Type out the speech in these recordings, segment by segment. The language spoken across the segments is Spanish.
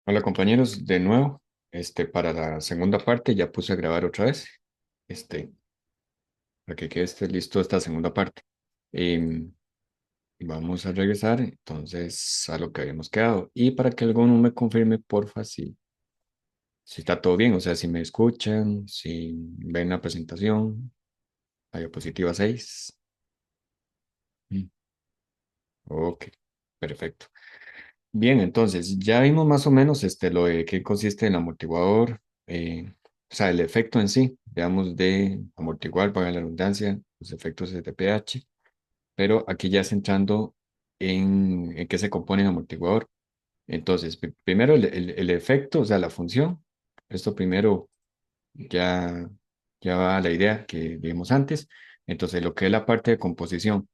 Hola compañeros, de nuevo, para la segunda parte ya puse a grabar otra vez, este, para que quede listo esta segunda parte. Em, Vamos a regresar entonces a lo que habíamos quedado y para que alguno me confirme, porfa, si está todo bien, o sea, si me escuchan, si ven la presentación, la diapositiva 6. Mm, ok, perfecto. Bien, entonces ya vimos más o menos lo de qué consiste el amortiguador, o sea, el efecto en sí, digamos, de amortiguar, para la redundancia, los efectos de pH, pero aquí ya centrando en qué se compone el amortiguador. Entonces, primero el efecto, o sea, la función, esto primero ya, ya va a la idea que vimos antes. Entonces, lo que es la parte de composición,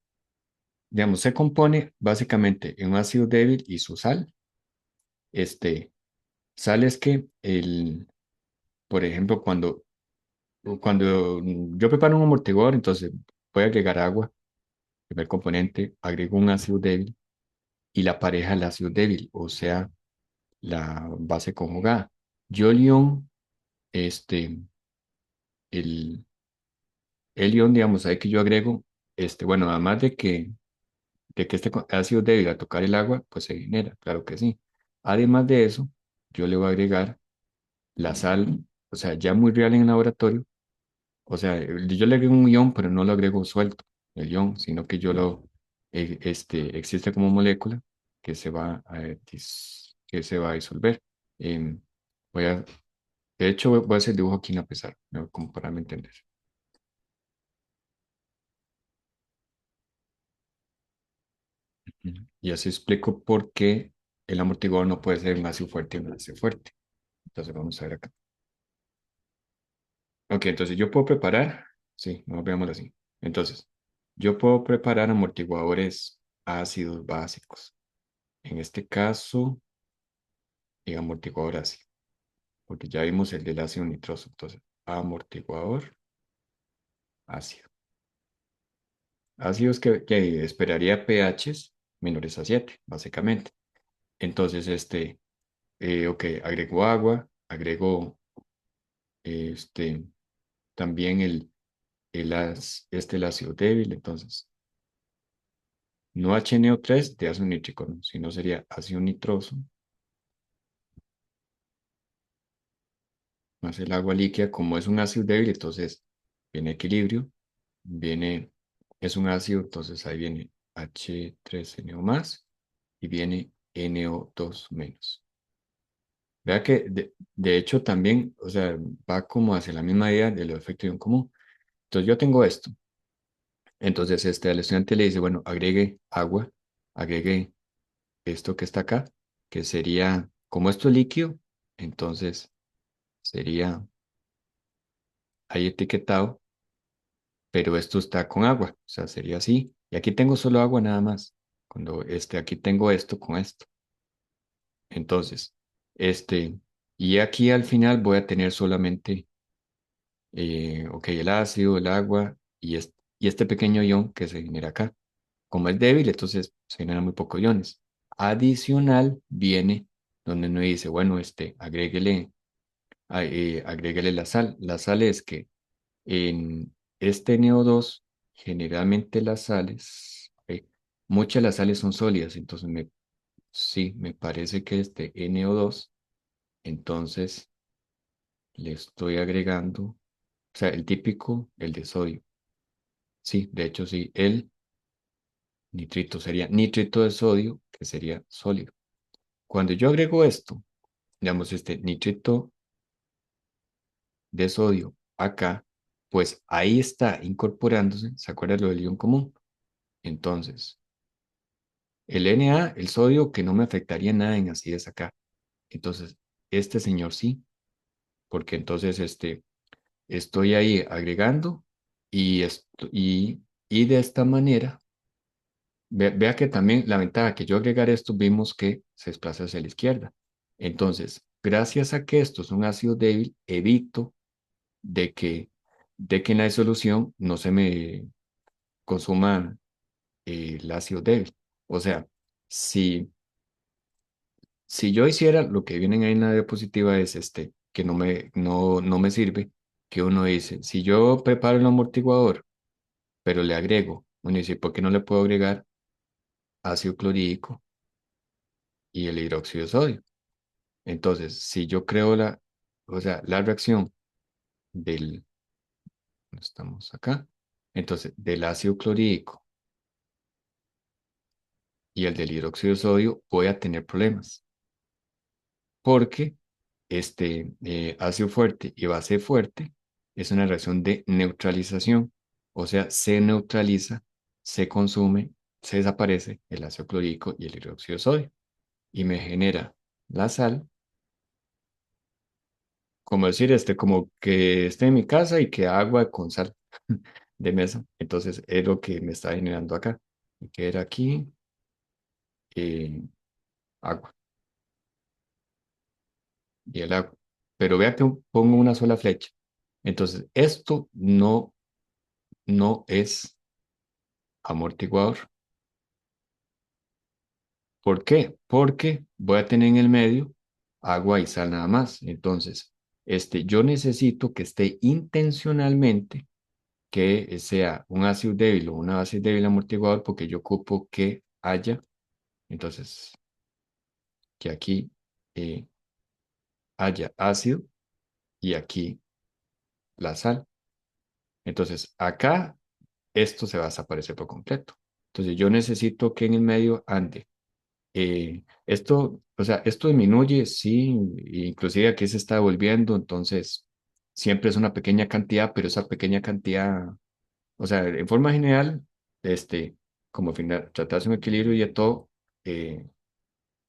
digamos, se compone básicamente en un ácido débil y su sal. Este, Sales que por ejemplo, cuando yo preparo un amortiguador, entonces voy a agregar agua, primer componente, agrego un ácido débil y la pareja del ácido débil, o sea, la base conjugada. Yo el ion, este, el, el ion, digamos, ahí que yo agrego, bueno, además de que este ácido débil al tocar el agua, pues se genera, claro que sí. Además de eso, yo le voy a agregar la sal, o sea, ya muy real en el laboratorio. O sea, yo le agrego un ion, pero no lo agrego suelto, el ion, sino que existe como molécula que que se va a disolver. Em, voy a, de hecho, voy a hacer dibujo aquí en la pizarra, ¿no? Como para me entender. Ujú. Y así explico por qué el amortiguador no puede ser un ácido fuerte y un ácido fuerte. Entonces vamos a ver acá. Ok, entonces yo puedo preparar, sí, no veámoslo así. Entonces, yo puedo preparar amortiguadores ácidos básicos. En este caso, el amortiguador ácido, porque ya vimos el del ácido nitroso. Entonces, amortiguador ácido. Ácidos que esperaría pHs menores a 7, básicamente. Entonces, ok, agrego agua, agrego este, también el ácido débil. Entonces, no HNO3 de ácido nítrico, ¿no? Sino sería ácido nitroso más el agua líquida. Como es un ácido débil, entonces viene equilibrio, es un ácido, entonces ahí viene H3NO más y viene NO2 menos. Vea que de hecho también, o sea, va como hacia la misma idea de los efectos ion común. Entonces yo tengo esto. Entonces al estudiante le dice, bueno, agregue agua, agregue esto que está acá, que sería, como esto es líquido, entonces sería ahí etiquetado, pero esto está con agua, o sea, sería así. Y aquí tengo solo agua nada más. Cuando aquí tengo esto con esto. Entonces, este, y aquí al final voy a tener solamente, ok, el ácido, el agua y este pequeño ion que se genera acá. Como es débil, entonces se generan muy pocos iones. Adicional viene donde uno dice, bueno, agréguele la sal. La sal es que en este NO2, generalmente las sales, muchas de las sales son sólidas, entonces sí, me parece que este NO2, entonces le estoy agregando, o sea, el típico, el de sodio. Sí, de hecho sí, el nitrito sería nitrito de sodio, que sería sólido. Cuando yo agrego esto, digamos, este nitrito de sodio acá, pues ahí está incorporándose, ¿se acuerdan lo del ion común? Entonces, el Na, el sodio, que no me afectaría nada en acidez acá. Entonces, este señor sí, porque entonces estoy ahí agregando y de esta manera, vea que también la ventaja que yo agregar esto, vimos que se desplaza hacia la izquierda. Entonces, gracias a que esto es un ácido débil, evito de que, de que en la disolución no se me consuma el ácido débil. O sea, si Si yo hiciera lo que viene ahí en la diapositiva es que no me sirve, que uno dice, si yo preparo el amortiguador, pero le agrego, uno dice, ¿por qué no le puedo agregar ácido clorhídrico y el hidróxido de sodio? Entonces, si yo creo o sea, la reacción del, estamos acá, entonces, del ácido clorhídrico y el del hidróxido de sodio, voy a tener problemas, porque ácido fuerte y base fuerte es una reacción de neutralización, o sea, se neutraliza, se consume, se desaparece el ácido clorhídrico y el hidróxido de sodio, y me genera la sal, como decir, como que esté en mi casa y que agua con sal de mesa. Entonces, es lo que me está generando acá, y que era aquí, eh, agua y el agua. Pero vea que pongo una sola flecha. Entonces, esto no es amortiguador. ¿Por qué? Porque voy a tener en el medio agua y sal nada más. Entonces, yo necesito que esté intencionalmente, que sea un ácido débil o una base débil amortiguador, porque yo ocupo que haya, entonces, que aquí eh, haya ácido y aquí la sal. Entonces, acá esto se va a desaparecer por completo. Entonces, yo necesito que en el medio ande. O sea, esto disminuye, sí, inclusive aquí se está devolviendo, entonces siempre es una pequeña cantidad, pero esa pequeña cantidad, o sea, en forma general, como final, tratarse un equilibrio y de todo, eh,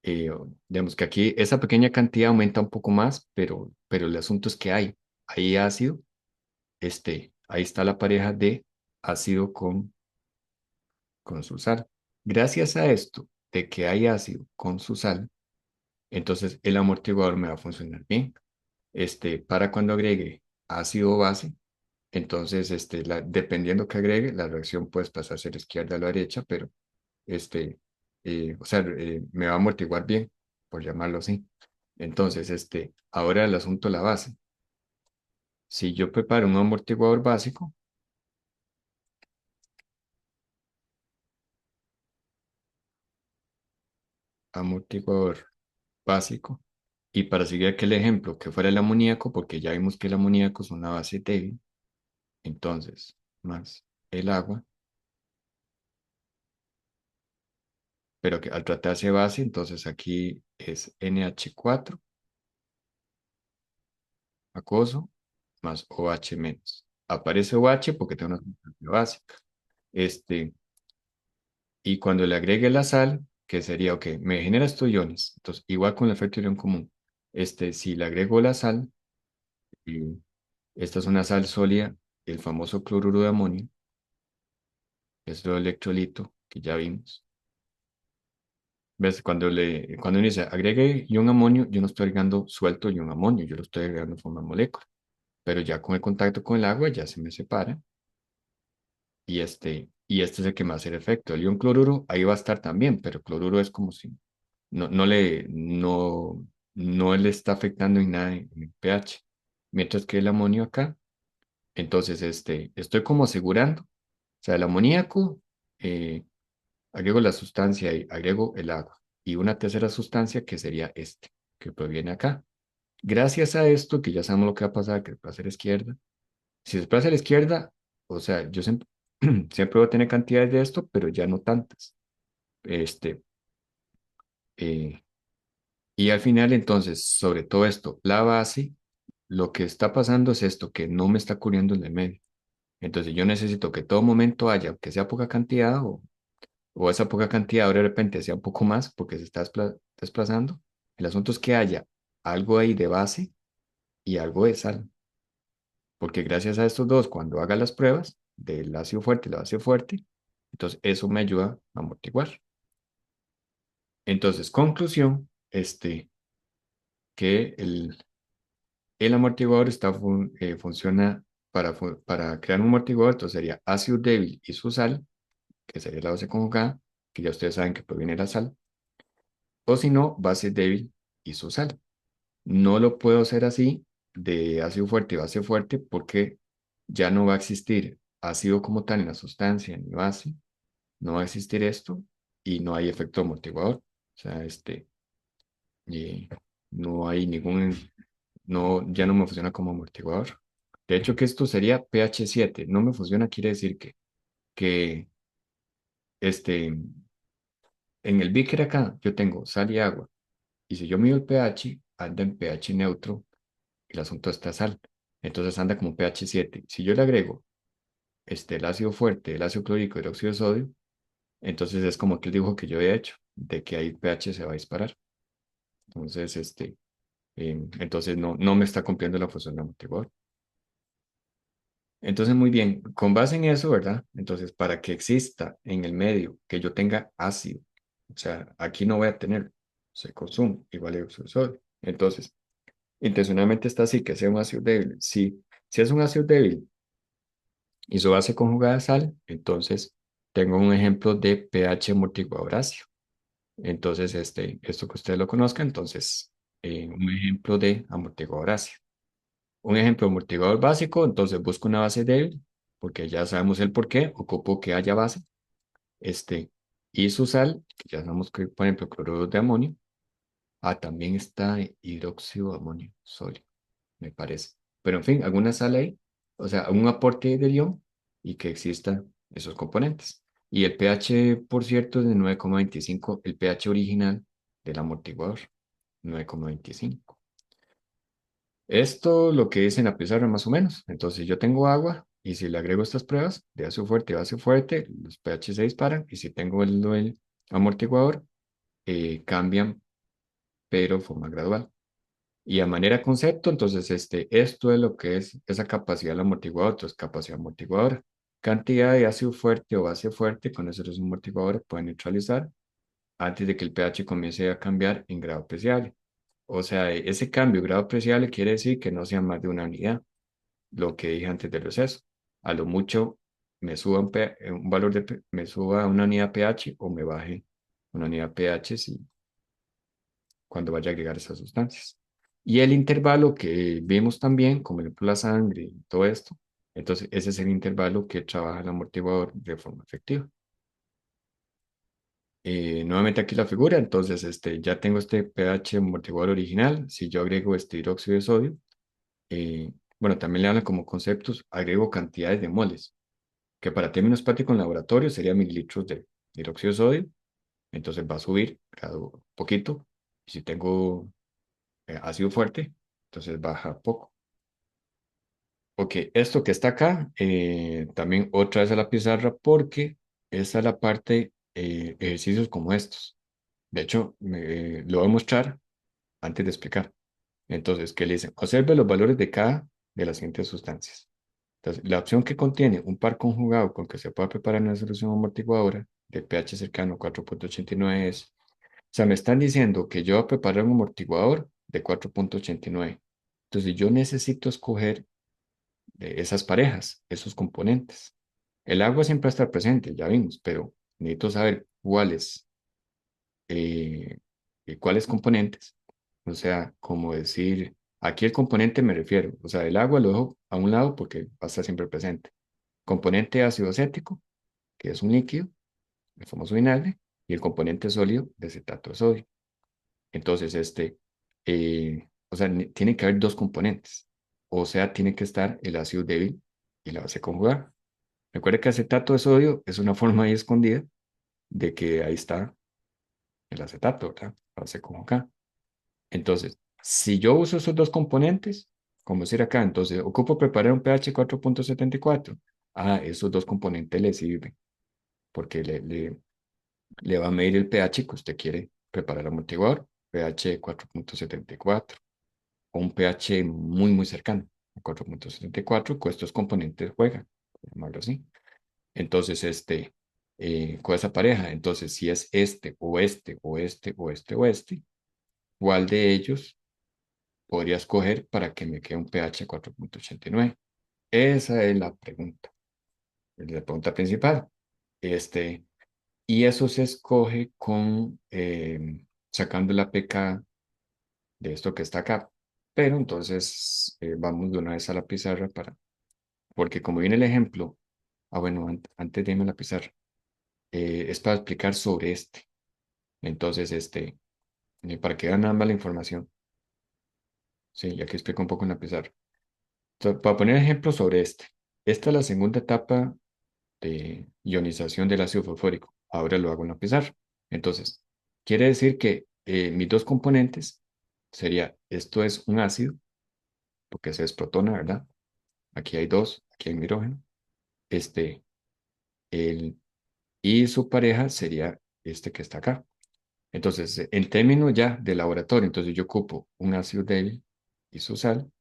eh, digamos que aquí esa pequeña cantidad aumenta un poco más, pero el asunto es que hay ácido, ahí está la pareja de ácido con su sal. Gracias a esto de que hay ácido con su sal, entonces el amortiguador me va a funcionar bien. Para cuando agregue ácido o base, entonces dependiendo que agregue, la reacción puede pasar a ser izquierda o la derecha, pero o sea, me va a amortiguar bien, por llamarlo así. Entonces, ahora el asunto de la base. Si yo preparo un amortiguador básico, amortiguador básico, y para seguir aquel ejemplo que fuera el amoníaco, porque ya vimos que el amoníaco es una base débil, entonces, más el agua, pero que al tratarse de base, entonces aquí es NH4 acoso, más OH menos. Aparece OH porque tengo una sustancia básica. Este, y cuando le agregue la sal, que sería, ok, me genera estos iones. Entonces, igual con el efecto ion común. Si le agrego la sal, y esta es una sal sólida, el famoso cloruro de amonio, es lo electrolito que ya vimos. ¿Ves? Cuando uno dice agregue ion amonio, yo no estoy agregando suelto ion amonio, yo lo estoy agregando en forma de molécula. Pero ya con el contacto con el agua ya se me separa y este es el que me va a hacer efecto. El ion cloruro ahí va a estar también, pero cloruro es como si no le está afectando en nada en el pH. Mientras que el amonio acá, entonces estoy como asegurando, o sea, el amoníaco, eh, agrego la sustancia y agrego el agua y una tercera sustancia que sería que proviene acá. Gracias a esto, que ya sabemos lo que va a pasar, que va a ser izquierda. Si se desplaza a la izquierda, o sea, yo siempre, siempre voy a tener cantidades de esto, pero ya no tantas. Este, eh, y al final, entonces, sobre todo esto, la base, lo que está pasando es esto, que no me está cubriendo en el medio. Entonces, yo necesito que todo momento haya, aunque sea poca cantidad, o esa poca cantidad ahora de repente sea un poco más, porque se está desplazando. El asunto es que haya algo ahí de base y algo de sal. Porque gracias a estos dos, cuando haga las pruebas del ácido fuerte y la base fuerte, entonces eso me ayuda a amortiguar. Entonces, conclusión, que el amortiguador funciona para crear un amortiguador, entonces sería ácido débil y su sal, que sería la base conjugada, que ya ustedes saben que proviene de la sal, o si no, base débil y su sal. No lo puedo hacer así de ácido fuerte y base fuerte porque ya no va a existir ácido como tal en la sustancia ni base, no va a existir esto y no hay efecto amortiguador. O sea, y no hay ningún, no, ya no me funciona como amortiguador. De hecho, que esto sería pH 7. No me funciona, quiere decir que este, en el beaker acá yo tengo sal y agua. Y si yo mido el pH, anda en pH neutro, el asunto está sal. Entonces anda como pH 7. Si yo le agrego el ácido fuerte, el ácido clorhídrico, el óxido de sodio, entonces es como que el dibujo que yo había hecho, de que ahí el pH se va a disparar. Entonces, entonces no me está cumpliendo la función de amortiguador. Entonces, muy bien, con base en eso, ¿verdad? Entonces, para que exista en el medio que yo tenga ácido, o sea, aquí no voy a tener, se consume igual a óxido de sodio. Entonces, intencionalmente está así, que sea un ácido débil. Si es un ácido débil y su base conjugada es sal, entonces tengo un ejemplo de pH amortiguador ácido. Entonces, esto que ustedes lo conozcan, entonces, un ejemplo de amortiguador ácido. Un ejemplo de amortiguador básico, entonces busco una base débil, porque ya sabemos el por qué, ocupo que haya base, este, y su sal, que ya sabemos que, por ejemplo, cloruro de amonio, también está hidróxido de amonio sólido, me parece. Pero en fin, alguna sal ahí, o sea, un aporte de ion y que existan esos componentes. Y el pH, por cierto, es de 9,25, el pH original del amortiguador, 9,25. Esto lo que es en la pizarra más o menos. Entonces yo tengo agua y si le agrego estas pruebas de ácido fuerte y base fuerte, los pH se disparan y si tengo el amortiguador, cambian, pero de forma gradual. Y a manera de concepto, entonces esto es lo que es esa capacidad del amortiguador, entonces capacidad amortiguadora. Cantidad de ácido fuerte o base fuerte con esos amortiguadores pueden neutralizar antes de que el pH comience a cambiar en grado apreciable. O sea, ese cambio de grado apreciable quiere decir que no sea más de una unidad, lo que dije antes del receso. A lo mucho me suba un valor me suba una unidad pH o me baje una unidad pH cuando vaya a agregar esas sustancias. Y el intervalo que vimos también, como el ejemplo la sangre y todo esto, entonces ese es el intervalo que trabaja el amortiguador de forma efectiva. Nuevamente aquí la figura, entonces ya tengo este pH amortiguador original. Si yo agrego este hidróxido de sodio, bueno, también le hablan como conceptos, agrego cantidades de moles, que para términos prácticos en laboratorio sería mililitros de hidróxido de sodio, entonces va a subir grado poquito, y si tengo ácido fuerte, entonces baja poco. Ok, esto que está acá, también otra vez a la pizarra, porque esa es la parte, ejercicios como estos. De hecho, lo voy a mostrar antes de explicar. Entonces, ¿qué le dicen? Observe los valores de cada de las siguientes sustancias. Entonces, la opción que contiene un par conjugado con que se pueda preparar una solución amortiguadora de pH cercano a 4,89 es, o sea, me están diciendo que yo voy a preparar un amortiguador de 4,89. Entonces, yo necesito escoger de esas parejas, esos componentes. El agua siempre va a estar presente, ya vimos, pero necesito saber eh, cuáles componentes. O sea, como decir, aquí el componente me refiero, o sea, el agua lo dejo a un lado porque va a estar siempre presente. Componente ácido acético, que es un líquido, el famoso vinagre, y el componente sólido de acetato de sodio. Entonces, o sea, tiene que haber dos componentes. O sea, tiene que estar el ácido débil y la base conjugada. Recuerda que acetato de sodio es una forma ahí escondida de que ahí está el acetato, ¿verdad? La base conjugada. Entonces, si yo uso esos dos componentes, como decir acá, entonces ocupo preparar un pH 4,74. Esos dos componentes le sirven porque le va a medir el pH que usted quiere preparar el amortiguador, pH 4,74 o un pH muy, muy cercano a 4,74, que estos componentes juegan, por llamarlo así. Entonces, con esa pareja, entonces, si es este, o este, o este, o este, o este, ¿cuál de ellos podría escoger para que me quede un pH 4,89? Esa es la pregunta principal. Este, y eso se escoge sacando la pK de esto que está acá. Pero entonces vamos de una vez a la pizarra porque como viene el ejemplo, bueno, antes de irme a la pizarra, es para explicar sobre este. Entonces, para que vean nada más la información. Sí, y aquí explico un poco en la pizarra. Entonces, para poner ejemplos sobre este. Esta es la segunda etapa de ionización del ácido fosfórico. Ahora lo hago en la pizarra. Entonces, quiere decir que mis dos componentes sería, esto es un ácido, porque se desprotona, ¿verdad? Aquí hay dos, aquí hay un hidrógeno. Este, el, y su pareja sería este que está acá. Entonces, en términos ya de laboratorio, entonces yo ocupo un ácido débil y su sal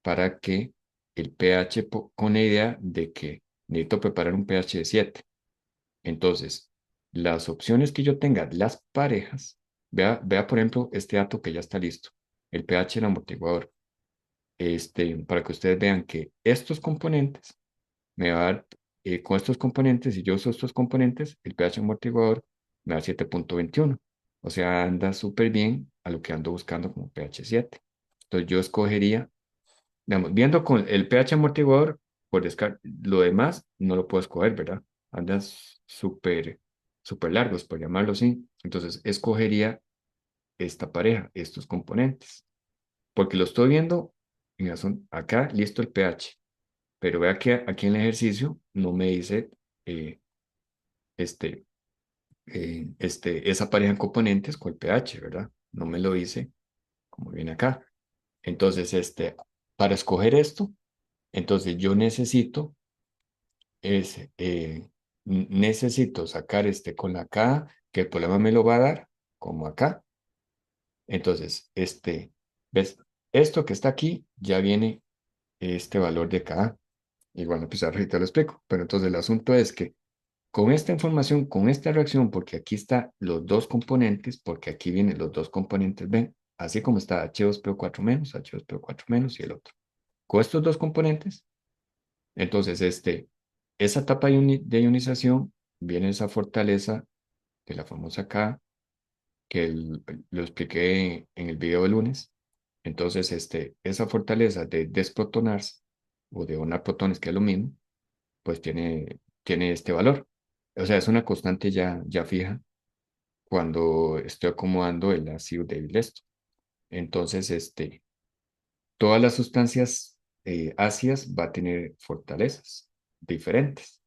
para que el pH, con la idea de que necesito preparar un pH de 7. Entonces, las opciones que yo tenga, las parejas, vea por ejemplo este dato que ya está listo, el pH del amortiguador, para que ustedes vean que estos componentes me va a dar, con estos componentes, si yo uso estos componentes, el pH amortiguador me da 7.21. O sea, anda súper bien a lo que ando buscando como pH 7. Entonces yo escogería, digamos, viendo con el pH amortiguador, por descarte, lo demás no lo puedo escoger, ¿verdad? Andan súper largos, por llamarlo así. Entonces escogería esta pareja, estos componentes, porque lo estoy viendo acá, listo el pH. Pero vea que aquí en el ejercicio no me dice eh, este, esa pareja en componentes con el pH, ¿verdad? No me lo dice como viene acá. Entonces, para escoger esto, entonces yo necesito sacar con la K, que el problema me lo va a dar, como acá. Entonces, ¿ves? Esto que está aquí ya viene este valor de K. Igual, pues ahorita lo explico. Pero entonces el asunto es que con esta información, con esta reacción, porque aquí están los dos componentes, porque aquí vienen los dos componentes, ven, así como está H2PO4 menos, H2PO4 menos y el otro. Con estos dos componentes, entonces esa etapa de ionización viene esa fortaleza de la famosa K, que lo expliqué en el video de lunes. Entonces, esa fortaleza de desprotonarse o de donar protones, que es lo mismo, pues tiene este valor. O sea, es una constante ya fija cuando estoy acomodando el ácido débil esto. Entonces, todas las sustancias ácidas va a tener fortalezas diferentes,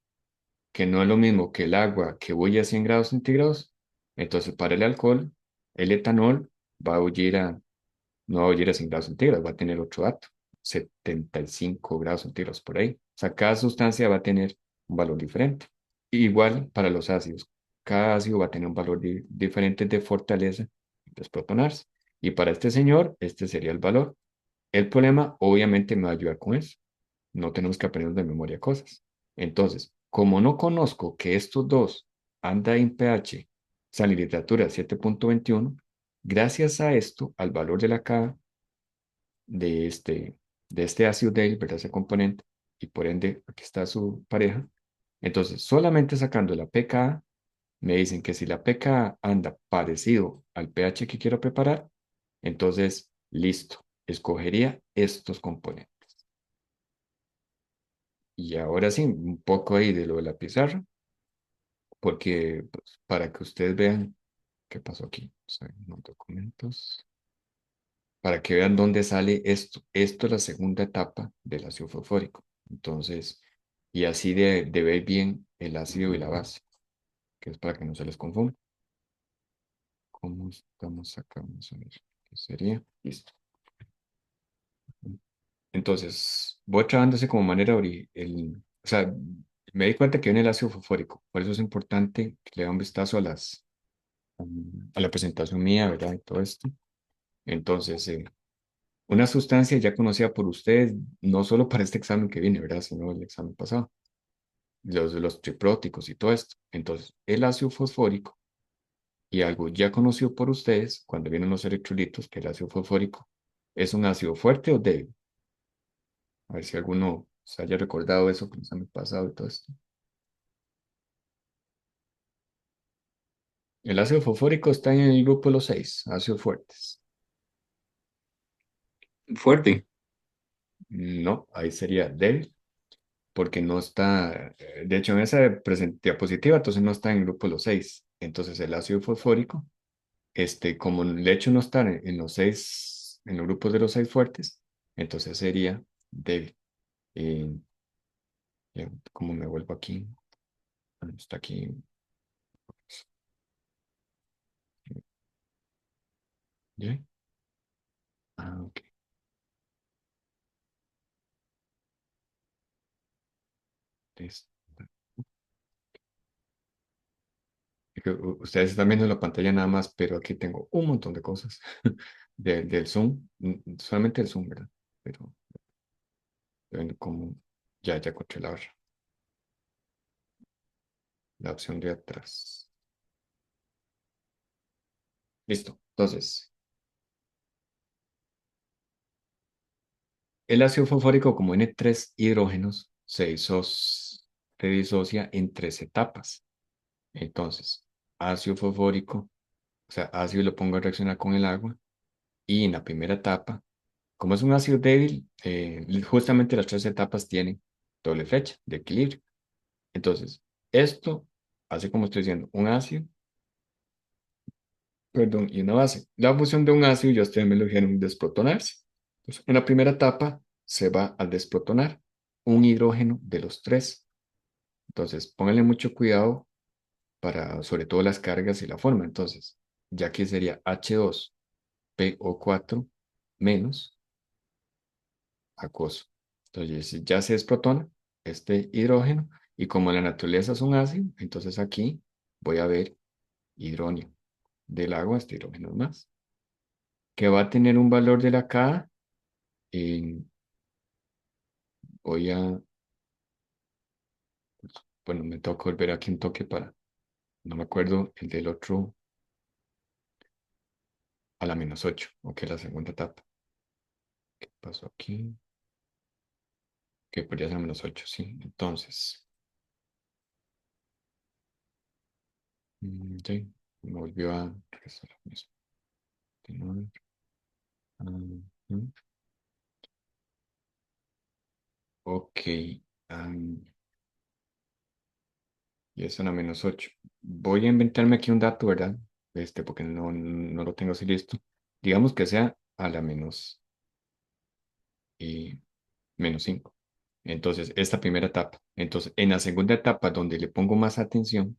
que no es lo mismo que el agua que huye a 100 grados centígrados. Entonces, para el alcohol, el etanol va a huir no va a huir a 100 grados centígrados, va a tener otro dato, 75 grados centígrados por ahí. O sea, cada sustancia va a tener un valor diferente. Igual para los ácidos. Cada ácido va a tener un valor diferente de fortaleza de protonarse. Y para este señor, este sería el valor. El problema, obviamente, me va a ayudar con eso. No tenemos que aprender de memoria cosas. Entonces, como no conozco que estos dos andan en pH, salinidad 7.21, gracias a esto, al valor de la K de este ácido débil, ¿verdad? Ese componente, y por ende, aquí está su pareja. Entonces, solamente sacando la pKa, me dicen que si la pKa anda parecido al pH que quiero preparar, entonces, listo, escogería estos componentes. Y ahora sí, un poco ahí de lo de la pizarra, porque pues, para que ustedes vean qué pasó aquí. O sea, los documentos. Para que vean dónde sale esto. Esto es la segunda etapa del ácido fosfórico. Entonces, y así de ver bien el ácido y la base, que es para que no se les confunda. ¿Cómo estamos acá? Vamos a ver qué sería. Listo. Entonces, voy trabajando como manera, o sea, me di cuenta que viene el ácido fosfórico. Por eso es importante que le dé un vistazo a la presentación mía, ¿verdad? Y todo esto. Entonces, una sustancia ya conocida por ustedes, no solo para este examen que viene, ¿verdad? Sino el examen pasado, los tripróticos y todo esto. Entonces, el ácido fosfórico y algo ya conocido por ustedes cuando vienen los electrolitos, que el ácido fosfórico es un ácido fuerte o débil. A ver si alguno se haya recordado eso con el examen pasado y todo esto. El ácido fosfórico está en el grupo de los 6 ácidos fuertes. Fuerte. No, ahí sería débil, porque no está, de hecho en esa diapositiva, entonces no está en el grupo de los seis. Entonces el ácido fosfórico, como el hecho no está en los seis, en los grupos de los seis fuertes, entonces sería débil. Eh, ¿Cómo me vuelvo aquí? Bueno, está aquí. ¿Ya? Ah, ok. Es- es que ustedes están viendo la pantalla nada más, pero aquí tengo un montón de cosas del Zoom, solamente el Zoom, ¿verdad? Pero ven como ya encontré la opción de atrás. Listo. Entonces, el ácido fosfórico, como tiene tres hidrógenos, se disocia en tres etapas. Entonces, ácido fosfórico, o sea, ácido lo pongo a reaccionar con el agua, y en la primera etapa, como es un ácido débil, justamente las tres etapas tienen doble flecha de equilibrio. Entonces, esto hace, como estoy diciendo, un ácido, perdón, y una base. La fusión de un ácido, ya ustedes me lo dijeron, desprotonarse. Entonces, en la primera etapa se va a desprotonar un hidrógeno de los tres. Entonces, pónganle mucho cuidado para, sobre todo, las cargas y la forma. Entonces, ya que sería H2PO4 menos acuoso. Entonces, ya se desprotona este hidrógeno, y como la naturaleza es un ácido, entonces aquí voy a ver hidróneo del agua, este hidrógeno más, que va a tener un valor de la Ka. en- Voy a, bueno, me toca volver aquí un toque para, no me acuerdo el del otro, a la -8, ok, la segunda etapa. ¿Qué pasó aquí? Que podría ser -8, sí. Entonces, sí, me volvió a regresar lo mismo. 29, ujú. Ok, am, y es una -8. Voy a inventarme aquí un dato, ¿verdad? Porque no lo tengo así listo. Digamos que sea a la y -5. Entonces, esta primera etapa. Entonces, en la segunda etapa, donde le pongo más atención,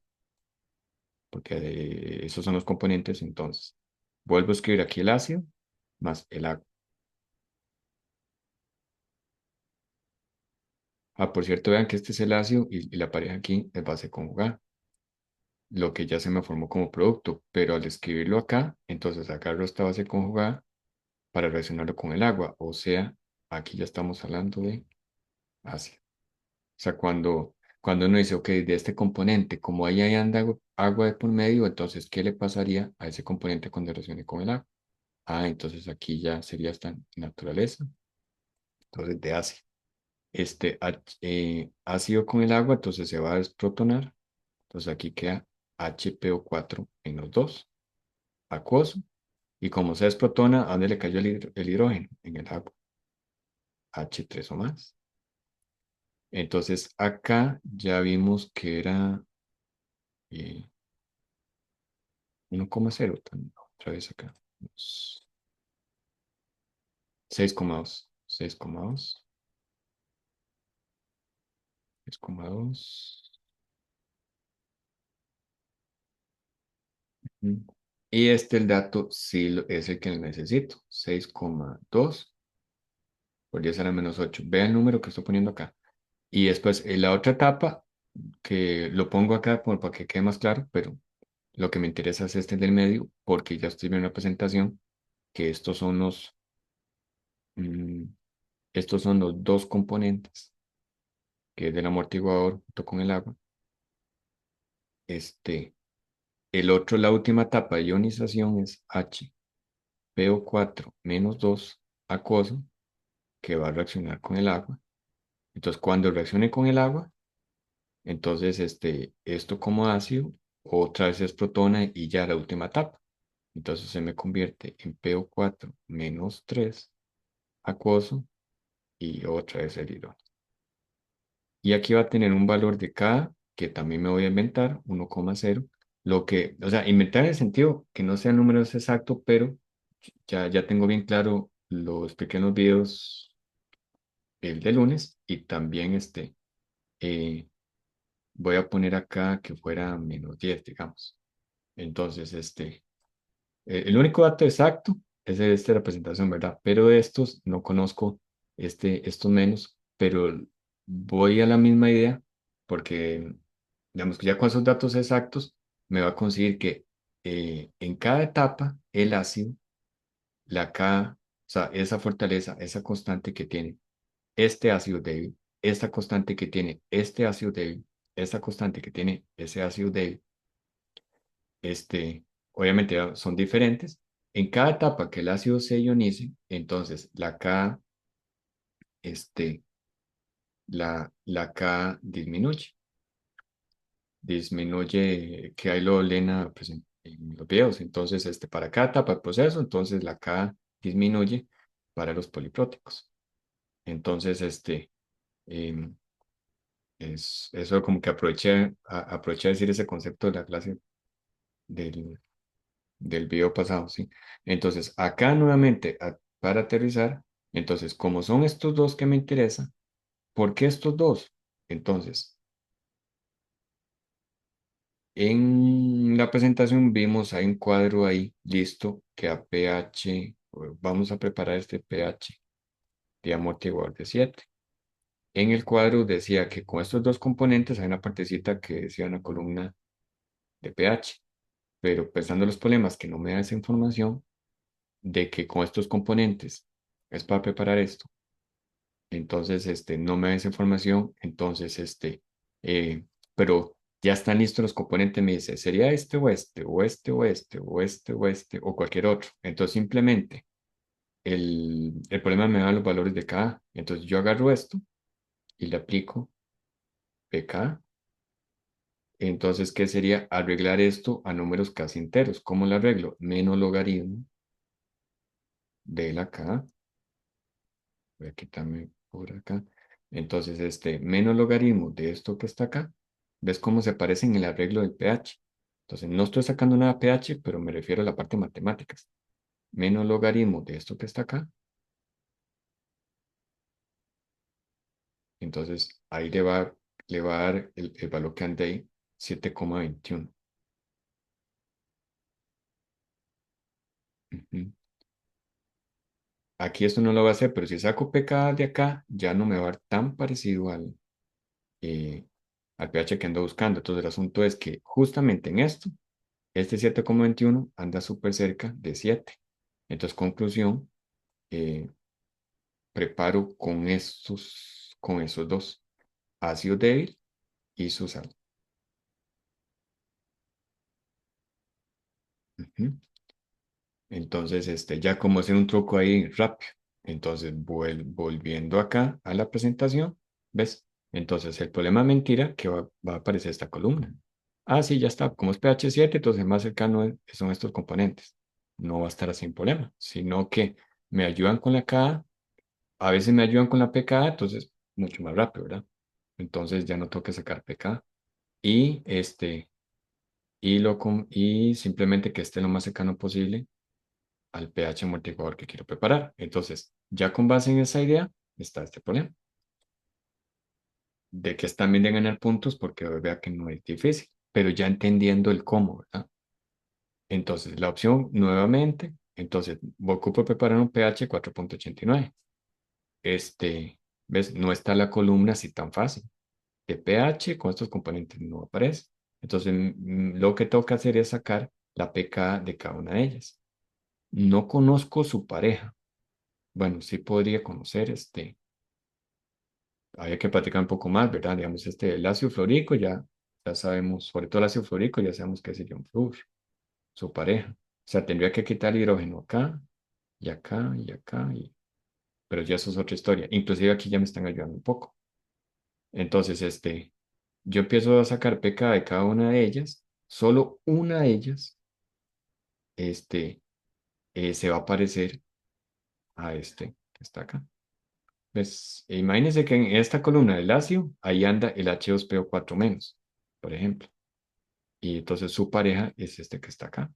porque esos son los componentes, entonces, vuelvo a escribir aquí el ácido más el agua. Ah, por cierto, vean que este es el ácido, y la pareja aquí es base conjugada, lo que ya se me formó como producto, pero al escribirlo acá, entonces agarro esta base conjugada para reaccionarlo con el agua. O sea, aquí ya estamos hablando de ácido. O sea, cuando uno dice, ok, de este componente, como ahí hay anda agua de por medio, entonces, ¿qué le pasaría a ese componente cuando reaccione con el agua? Ah, entonces aquí ya sería esta naturaleza, entonces de ácido. Ácido con el agua, entonces se va a desprotonar. Entonces aquí queda HPO4 en los dos, acuoso. Y como se desprotona, ¿a dónde le cayó el hidrógeno? En el agua, H3 o más. Entonces acá ya vimos que era eh, 1,0 también. Otra vez acá. 6,2. 6,2. 6,2. Y el dato sí es el que necesito. 6,2 por 10 a la -8. Vea el número que estoy poniendo acá. Y después en la otra etapa, que lo pongo acá como para que quede más claro, pero lo que me interesa es este del medio, porque ya estoy viendo la presentación, que mm, estos son los dos componentes, que es del amortiguador junto con el agua. Este, el otro, la última etapa de ionización es HPO4 -2 acuoso, que va a reaccionar con el agua. Entonces, cuando reaccione con el agua, entonces esto como ácido, otra vez es protona y ya la última etapa. Entonces se me convierte en PO4 -3 acuoso y otra vez el hidrógeno. Y aquí va a tener un valor de K que también me voy a inventar, 1,0. Lo que, o sea, inventar en el sentido que no sean números exactos, pero ya tengo bien claro los pequeños videos el de lunes y también eh, voy a poner acá que fuera -10, digamos. Entonces, el único dato exacto es este de la presentación, ¿verdad? Pero de estos no conozco estos menos, pero voy a la misma idea porque, digamos que ya con esos datos exactos me va a conseguir que en cada etapa el ácido, la K, o sea, esa fortaleza, esa constante que tiene este ácido débil, esta constante que tiene este ácido débil, esta constante que tiene ese ácido débil, este, obviamente son diferentes. En cada etapa que el ácido se ionice, entonces este, la K disminuye, que ahí lo Lena pues, en los videos. Entonces, para cada etapa del proceso, entonces la K disminuye para los polipróticos. Entonces, em, eso como que aproveché a decir ese concepto de la clase del, del video pasado, ¿sí? Entonces, acá nuevamente, para aterrizar, entonces, como son estos dos que me interesan, ¿por qué estos dos? Entonces, en la presentación vimos, hay un cuadro ahí listo que a pH, vamos a preparar este pH de amortiguador de 7. En el cuadro decía que con estos dos componentes hay una partecita que decía una columna de pH, pero pensando en los problemas que no me da esa información de que con estos componentes es para preparar esto, entonces no me da esa información, entonces eh, pero ya están listos los componentes, me dice, sería este o este, o este o este, o este o este, o cualquier otro. Entonces simplemente el problema me da los valores de cada. Entonces yo agarro esto y le aplico pK. Entonces, ¿qué sería arreglar esto a números casi enteros? ¿Cómo lo arreglo? Menos logaritmo de la K. Voy a quitarme por acá. Entonces, menos logaritmo de esto que está acá. ¿Ves cómo se parece en el arreglo del pH? Entonces, no estoy sacando nada pH, pero me refiero a la parte de matemáticas. Menos logaritmo de esto que está acá. Entonces, ahí le va a dar el valor que anda ahí, 7,21. Ujú. Aquí esto no lo va a hacer, pero si saco pK de acá, ya no me va a dar tan parecido eh, al pH que ando buscando. Entonces, el asunto es que justamente en esto, este 7,21 anda súper cerca de 7. Entonces, conclusión, eh, preparo con esos dos, ácido débil y su sal. Ujú. Entonces, ya como hacer un truco ahí rápido. Entonces, volviendo acá a la presentación, ¿ves? Entonces, el problema mentira que va a aparecer esta columna. Ah, sí, ya está. Como es pH 7, entonces más cercano son estos componentes. No va a estar así sin problema, sino que me ayudan con la K, a veces me ayudan con la PK, entonces mucho más rápido, ¿verdad? Entonces ya no tengo que sacar PK y y simplemente que esté lo más cercano posible al pH amortiguador que quiero preparar. Entonces, ya con base en esa idea, está este problema de que es también de ganar puntos porque vea que no es difícil, pero ya entendiendo el cómo, ¿verdad? Entonces, la opción nuevamente, entonces, ocupo preparar un pH 4,89. ¿Ves? No está la columna así tan fácil. De pH con estos componentes no aparece. Entonces, lo que toca hacer es sacar la pK de cada una de ellas. No conozco su pareja. Bueno, sí podría conocer había que platicar un poco más, ¿verdad? Digamos, el ácido fluorhídrico ya sabemos, sobre todo el ácido fluorhídrico, ya sabemos que es el ion flúor, su pareja. O sea, tendría que quitar el hidrógeno acá, y acá, y acá, pero ya eso es otra historia. Inclusive aquí ya me están ayudando un poco. Entonces, yo empiezo a sacar pK de cada una de ellas, solo una de ellas, se va a parecer a está acá. ¿Ves? E imagínense que en esta columna del ácido, ahí anda el H2PO4 menos, por ejemplo. Y entonces su pareja es este que está acá.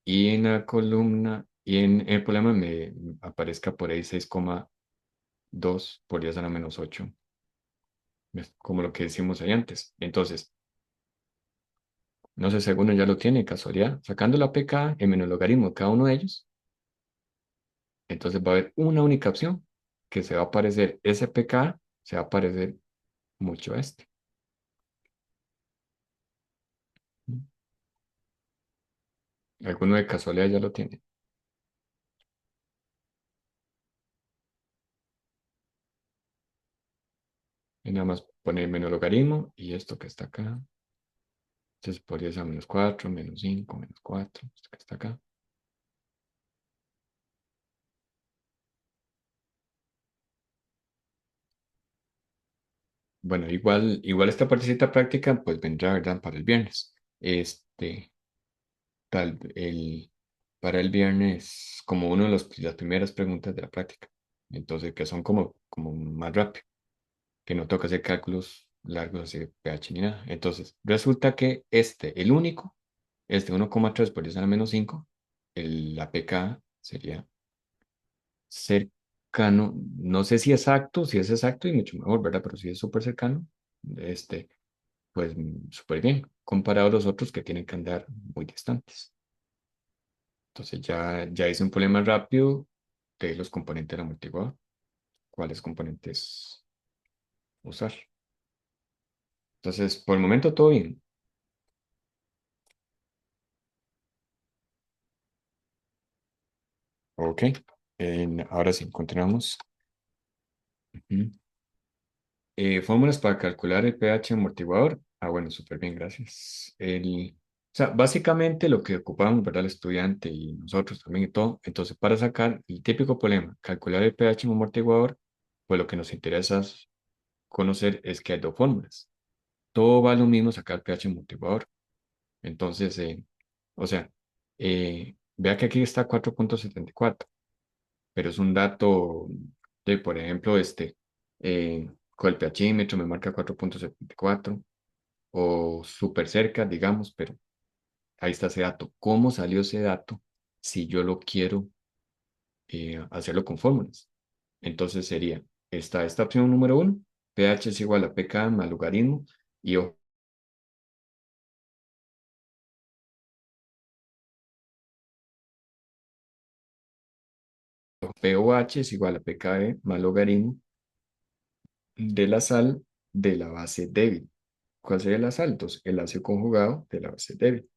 Y en la columna, y en el problema me aparezca por ahí 6,2 por 10 a la menos 8, ¿ves? Como lo que decimos ahí antes. Entonces, no sé si alguno ya lo tiene, casualidad. Sacando la pk en menos logaritmo de cada uno de ellos, entonces va a haber una única opción que se va a parecer, ese pk se va a parecer mucho a este. ¿Alguno de casualidad ya lo tiene? Y nada más poner menos logaritmo y esto que está acá. Entonces podría ser menos 4 menos 5 menos 4 esto que está acá. Bueno, igual esta partecita práctica pues vendrá, ¿verdad? Para el viernes. Tal, para el viernes como uno de las primeras preguntas de la práctica. Entonces, que son como más rápido, que no toca hacer cálculos largos así de pH ni nada. Entonces, resulta que el único, 1,3 por 10 a la menos 5, la pK sería cercano, no sé si es exacto y mucho mejor, ¿verdad? Pero si es súper cercano, este, pues súper bien, comparado a los otros que tienen que andar muy distantes. Entonces ya hice un problema rápido de los componentes del amortiguador, cuáles componentes usar. Entonces, por el momento todo bien. Ok. Ahora sí, continuamos. Ujú. Fórmulas para calcular el pH amortiguador. Ah, bueno, súper bien, gracias. O sea, básicamente lo que ocupamos, ¿verdad? El estudiante y nosotros también y todo. Entonces, para sacar el típico problema, calcular el pH en un amortiguador, pues lo que nos interesa conocer es que hay dos fórmulas. Todo va a lo mismo sacar pH amortiguador. Entonces, o sea, vea que aquí está 4,74, pero es un dato de, por ejemplo, con el pHímetro me marca 4,74 o súper cerca, digamos, pero ahí está ese dato. ¿Cómo salió ese dato si yo lo quiero hacerlo con fórmulas? Entonces sería esta opción número uno, pH es igual a pK más logaritmo, y ojo, pOH es igual a pKe más logaritmo de la sal de la base débil. ¿Cuál sería la sal? Entonces, el ácido conjugado de la base débil.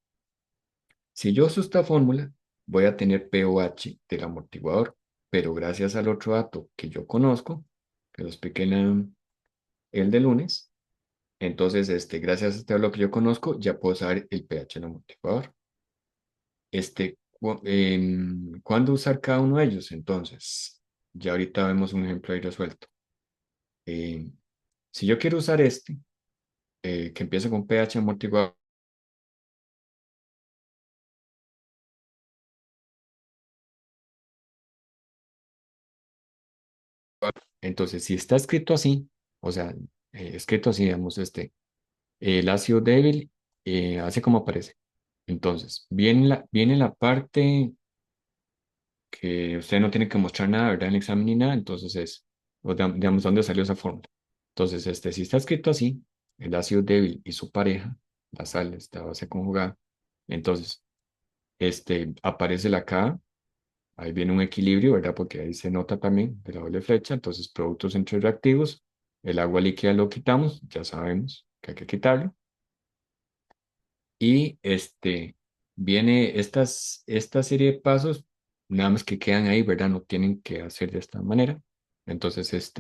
Si yo uso esta fórmula, voy a tener pOH del amortiguador, pero gracias al otro dato que yo conozco, que lo expliqué en el de lunes, entonces, gracias a lo que yo conozco, ya puedo saber el pH del amortiguador. ¿Cuándo usar cada uno de ellos? Entonces, ya ahorita vemos un ejemplo ahí resuelto. Em, si yo quiero usar que empieza con pH amortiguador, entonces si está escrito así, o sea, escrito así, digamos, el ácido débil, hace como aparece. Entonces, viene la parte que usted no tiene que mostrar nada, ¿verdad? En el examen ni nada, entonces digamos, ¿dónde salió esa fórmula? Entonces, si está escrito así, el ácido débil y su pareja, la sal, esta base conjugada, entonces, aparece la K. Ahí viene un equilibrio, ¿verdad? Porque ahí se nota también de la doble flecha. Entonces, productos entre reactivos. El agua líquida lo quitamos, ya sabemos que hay que quitarlo. Y viene esta serie de pasos, nada más que quedan ahí, ¿verdad? No tienen que hacer de esta manera. Entonces,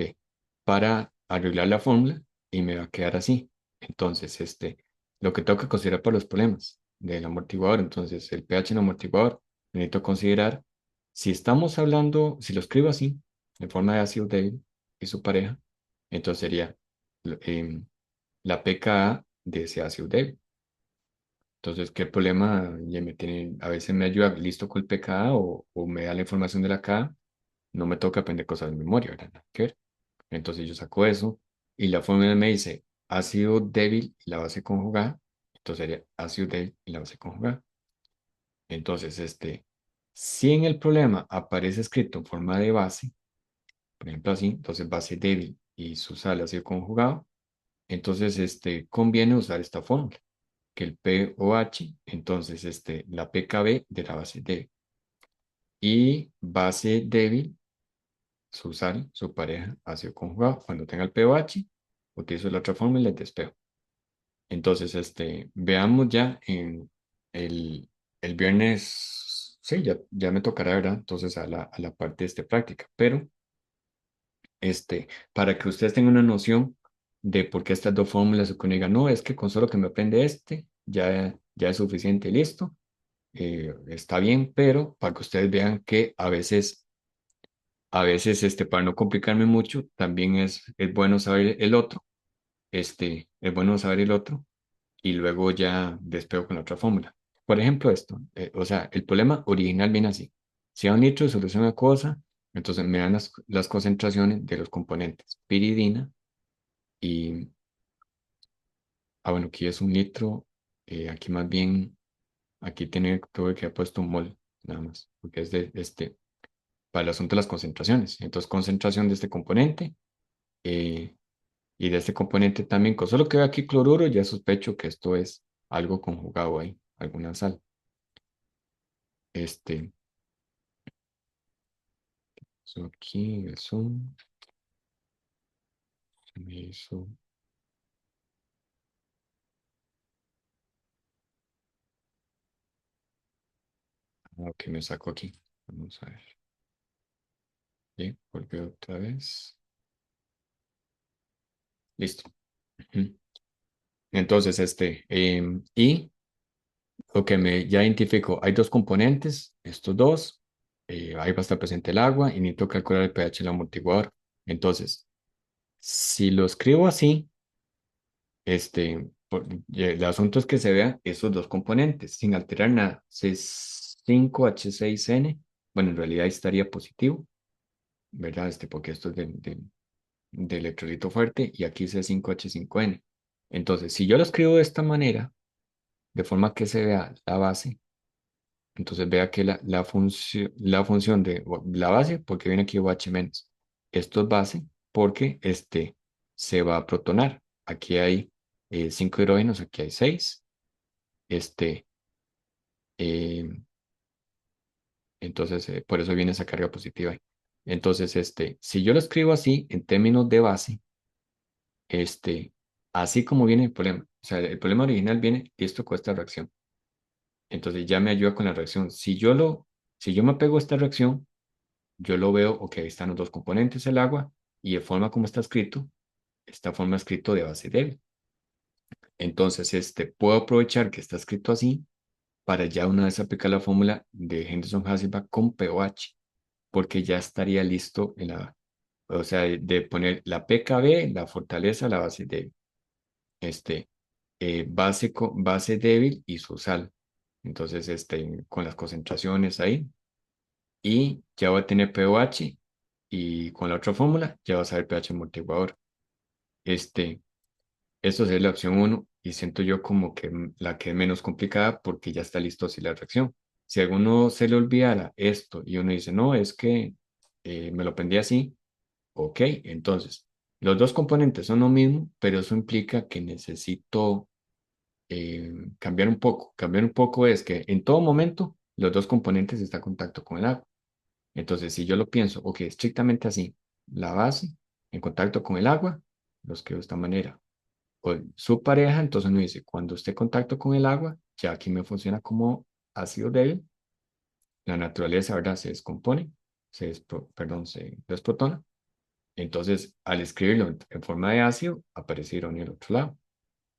para arreglar la fórmula y me va a quedar así. Entonces, lo que tengo que considerar para los problemas del amortiguador, entonces el pH en amortiguador, necesito considerar si estamos hablando, si lo escribo así, en forma de ácido débil y su pareja, entonces sería em, la pKa de ese ácido débil. Entonces, ¿qué problema? A veces me ayuda listo con el pKa o me da la información de la K no me toca aprender cosas de memoria, ¿verdad? Nada que ver. Entonces yo saco eso y la fórmula me dice ácido débil y la base conjugada. Entonces sería ácido débil y la base conjugada. Entonces, si en el problema aparece escrito en forma de base, por ejemplo así, entonces base débil y su sal ácido conjugado, entonces conviene usar esta fórmula, que el pOH, entonces la pKb de la base débil. Y base débil, su sal, su pareja, ácido conjugado. Cuando tenga el pOH, utilizo la otra fórmula y le despejo. Entonces, veamos ya en el viernes, sí, ya me tocará, ¿verdad? Entonces, a la parte práctica. Pero, para que ustedes tengan una noción de por qué estas dos fórmulas, o que uno diga, no, es que con solo que me aprende ya es suficiente y listo. Está bien, pero para que ustedes vean que a veces, para no complicarme mucho, también es bueno saber el otro, es bueno saber el otro y luego ya despego con la otra fórmula. Por ejemplo, esto, o sea, el problema original viene así. Si a un litro de solución acuosa, entonces me dan las concentraciones de los componentes piridina y, bueno, aquí es un litro, aquí más bien, aquí tuve que haber puesto un mol, nada más, porque es para el asunto de las concentraciones. Entonces, concentración de este componente eh, y de este componente también, con solo que veo aquí cloruro, ya sospecho que esto es algo conjugado ahí, alguna sal. Este, aquí el zoom, se me hizo, ok, me saco aquí. Vamos a ver. Bien, volví otra vez. Listo. Ujú. Entonces, y lo que ya identifico, hay dos componentes, estos dos, ahí va a estar presente el agua y necesito calcular el pH del amortiguador. Entonces, si lo escribo así, el asunto es que se vean esos dos componentes sin alterar nada. C5H6N, bueno, en realidad ahí estaría positivo, ¿verdad? Porque esto es de electrolito fuerte y aquí C5H5N. Entonces, si yo lo escribo de esta manera, de forma que se vea la base, entonces vea que la función de la base, porque viene aquí OH menos. Esto es base porque se va a protonar. Aquí hay 5 hidrógenos, aquí hay 6. Este, eh, entonces, por eso viene esa carga positiva ahí. Entonces, si yo lo escribo así, en términos de base, este, así como viene el problema, o sea, el problema original viene esto con esta reacción. Entonces ya me ayuda con la reacción. Si yo me apego a esta reacción, yo lo veo, ok, están los dos componentes, el agua, y de forma como está escrito, esta forma escrito de base débil. Entonces, puedo aprovechar que está escrito así para ya una vez aplicar la fórmula de Henderson-Hasselbalch con pOH, porque ya estaría listo o sea, de poner la pKb, la fortaleza, la base débil, este, base débil y su sal. Entonces, con las concentraciones ahí, y ya va a tener pOH y con la otra fórmula ya vas a ver pH amortiguador. Este, Esto es la opción uno y siento yo como que la que es menos complicada porque ya está listo así la reacción. Si a alguno se le olvidara esto y uno dice, no, es que me lo aprendí así, ok, entonces los dos componentes son lo mismo, pero eso implica que necesito cambiar un poco. Cambiar un poco es que en todo momento los dos componentes están en contacto con el agua. Entonces, si yo lo pienso, ok, estrictamente así, la base en contacto con el agua, lo escribo de esta manera. O su pareja, entonces me dice, cuando esté en contacto con el agua, ya aquí me funciona como ácido débil, la naturaleza, ¿verdad? Se descompone, perdón, se desprotona. Entonces, al escribirlo en forma de ácido, aparece ironía al otro lado.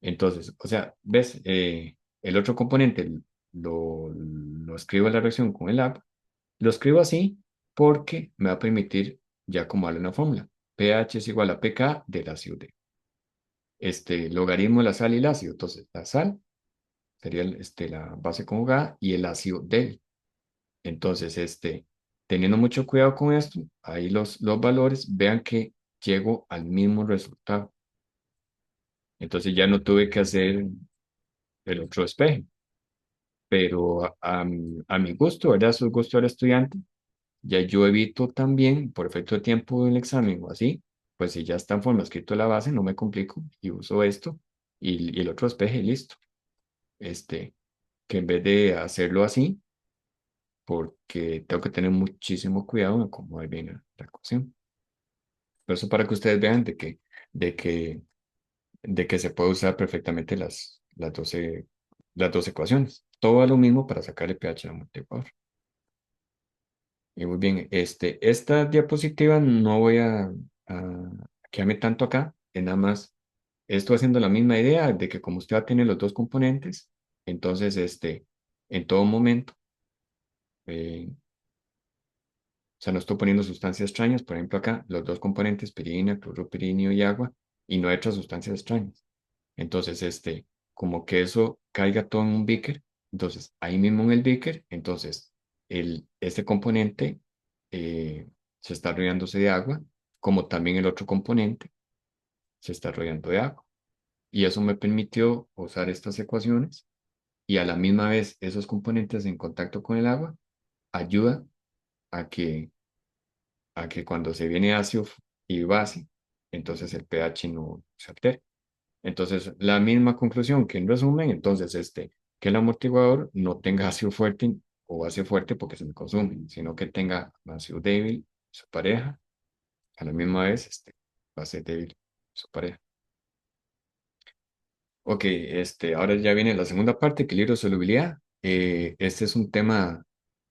Entonces, o sea, ¿ves? El otro componente lo escribo en la reacción con el agua. Lo escribo así porque me va a permitir ya como darle una fórmula. pH es igual a pK del ácido D. Logaritmo de la sal y el ácido. Entonces, la sal sería la base conjugada y el ácido D. Entonces, teniendo mucho cuidado con esto, ahí los valores, vean que llego al mismo resultado. Entonces ya no tuve que hacer el otro espejo, pero a mi gusto, ¿verdad? Eso es gusto del estudiante. Ya yo evito también, por efecto de tiempo del examen o así, pues si ya está en forma escrito la base, no me complico y uso esto y el otro espejo y listo. Este, que en vez de hacerlo así, porque tengo que tener muchísimo cuidado en acomodar bien la ecuación. Por eso para que ustedes vean de que, de que se puede usar perfectamente las dos ecuaciones. Todo es lo mismo para sacar el pH de la multiplicación. Y muy bien, esta diapositiva no voy a quedarme tanto acá, es nada más estoy haciendo la misma idea de que como usted va a tener los dos componentes, entonces en todo momento, eh, o sea, no estoy poniendo sustancias extrañas, por ejemplo acá, los dos componentes, pirina, cloruro pirinio y agua, y no he hecho sustancias extrañas. Entonces, como que eso caiga todo en un beaker, entonces ahí mismo en el beaker, entonces este componente se está rodeándose de agua, como también el otro componente se está rodeando de agua. Y eso me permitió usar estas ecuaciones y a la misma vez esos componentes en contacto con el agua ayuda a que cuando se viene ácido y base, entonces el pH no se altere. Entonces, la misma conclusión que en resumen, entonces, que el amortiguador no tenga ácido fuerte o ácido fuerte porque se me consume, sino que tenga ácido débil, su pareja, a la misma vez, base débil, su pareja. Ok, ahora ya viene la segunda parte, equilibrio de solubilidad. Este es un tema,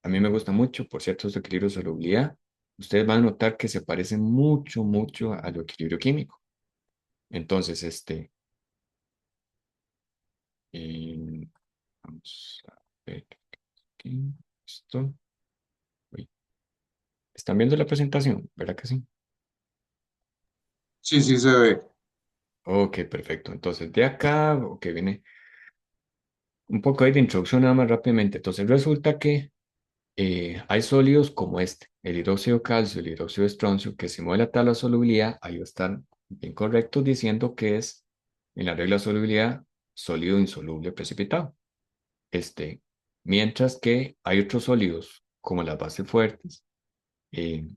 a mí me gusta mucho, por cierto, este equilibrio de solubilidad. Ustedes van a notar que se parece mucho, mucho al equilibrio químico. Entonces, eh, vamos a ver aquí, esto. Uy, ¿están viendo la presentación? ¿Verdad que sí? Sí, sí se ve. Ok, perfecto. Entonces, de acá, ok, viene un poco ahí de introducción nada más rápidamente. Entonces, resulta que hay sólidos como el hidróxido de calcio, el hidróxido de estroncio, que si mueve la tabla de solubilidad, ahí están bien correctos diciendo que es, en la regla de solubilidad, sólido insoluble precipitado. Este, Mientras que hay otros sólidos, como las bases fuertes, eh,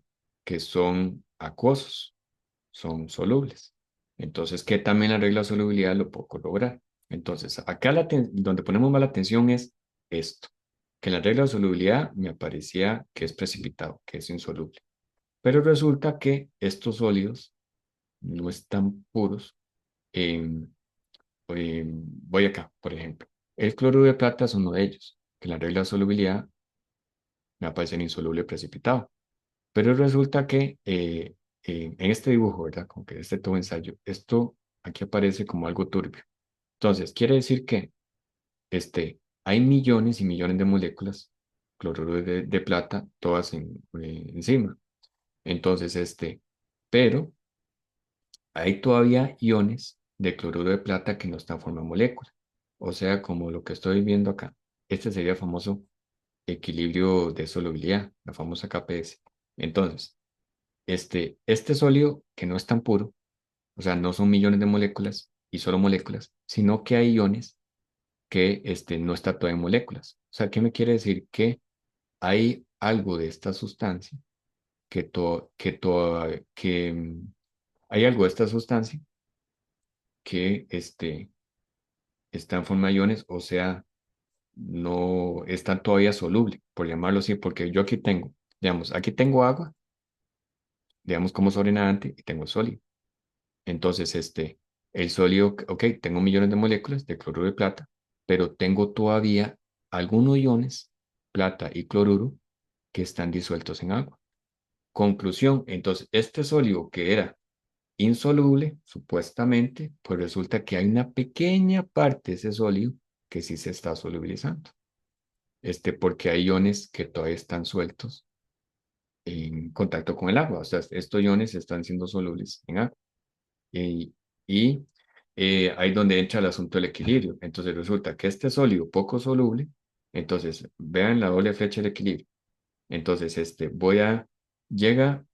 que son acuosos, son solubles. Entonces, que también la regla de solubilidad lo puedo corroborar. Entonces, acá donde ponemos más la atención es esto, que en la regla de solubilidad me aparecía que es precipitado, que es insoluble. Pero resulta que estos sólidos no están puros. en- Voy acá, por ejemplo. El cloruro de plata es uno de ellos, que en la regla de solubilidad me aparece en insoluble precipitado. Pero resulta que en este dibujo, ¿verdad? Como que este todo ensayo, esto aquí aparece como algo turbio. Entonces, quiere decir que hay millones y millones de moléculas, cloruro de plata, todas encima. Entonces, pero hay todavía iones de cloruro de plata que no están formando moléculas. O sea, como lo que estoy viendo acá. Este sería el famoso equilibrio de solubilidad, la famosa KPS. Entonces, este sólido que no es tan puro, o sea, no son millones de moléculas y solo moléculas, sino que hay iones que no está todo en moléculas. O sea, ¿qué me quiere decir? Que hay algo de esta sustancia hay algo de esta sustancia que está en forma de iones, o sea, no está todavía soluble, por llamarlo así, porque yo aquí tengo, digamos, aquí tengo agua, digamos como sobrenadante, y tengo sólido. Entonces, el sólido, ok, tengo millones de moléculas de cloruro de plata, pero tengo todavía algunos iones, plata y cloruro, que están disueltos en agua. Conclusión, entonces, este sólido que era insoluble, supuestamente, pues resulta que hay una pequeña parte de ese sólido que sí se está solubilizando. Porque hay iones que todavía están sueltos en contacto con el agua. O sea, estos iones están siendo solubles en agua. Y, y ahí es donde entra el asunto del equilibrio. Entonces resulta que este sólido poco soluble, entonces vean la doble flecha del equilibrio. Entonces, llega,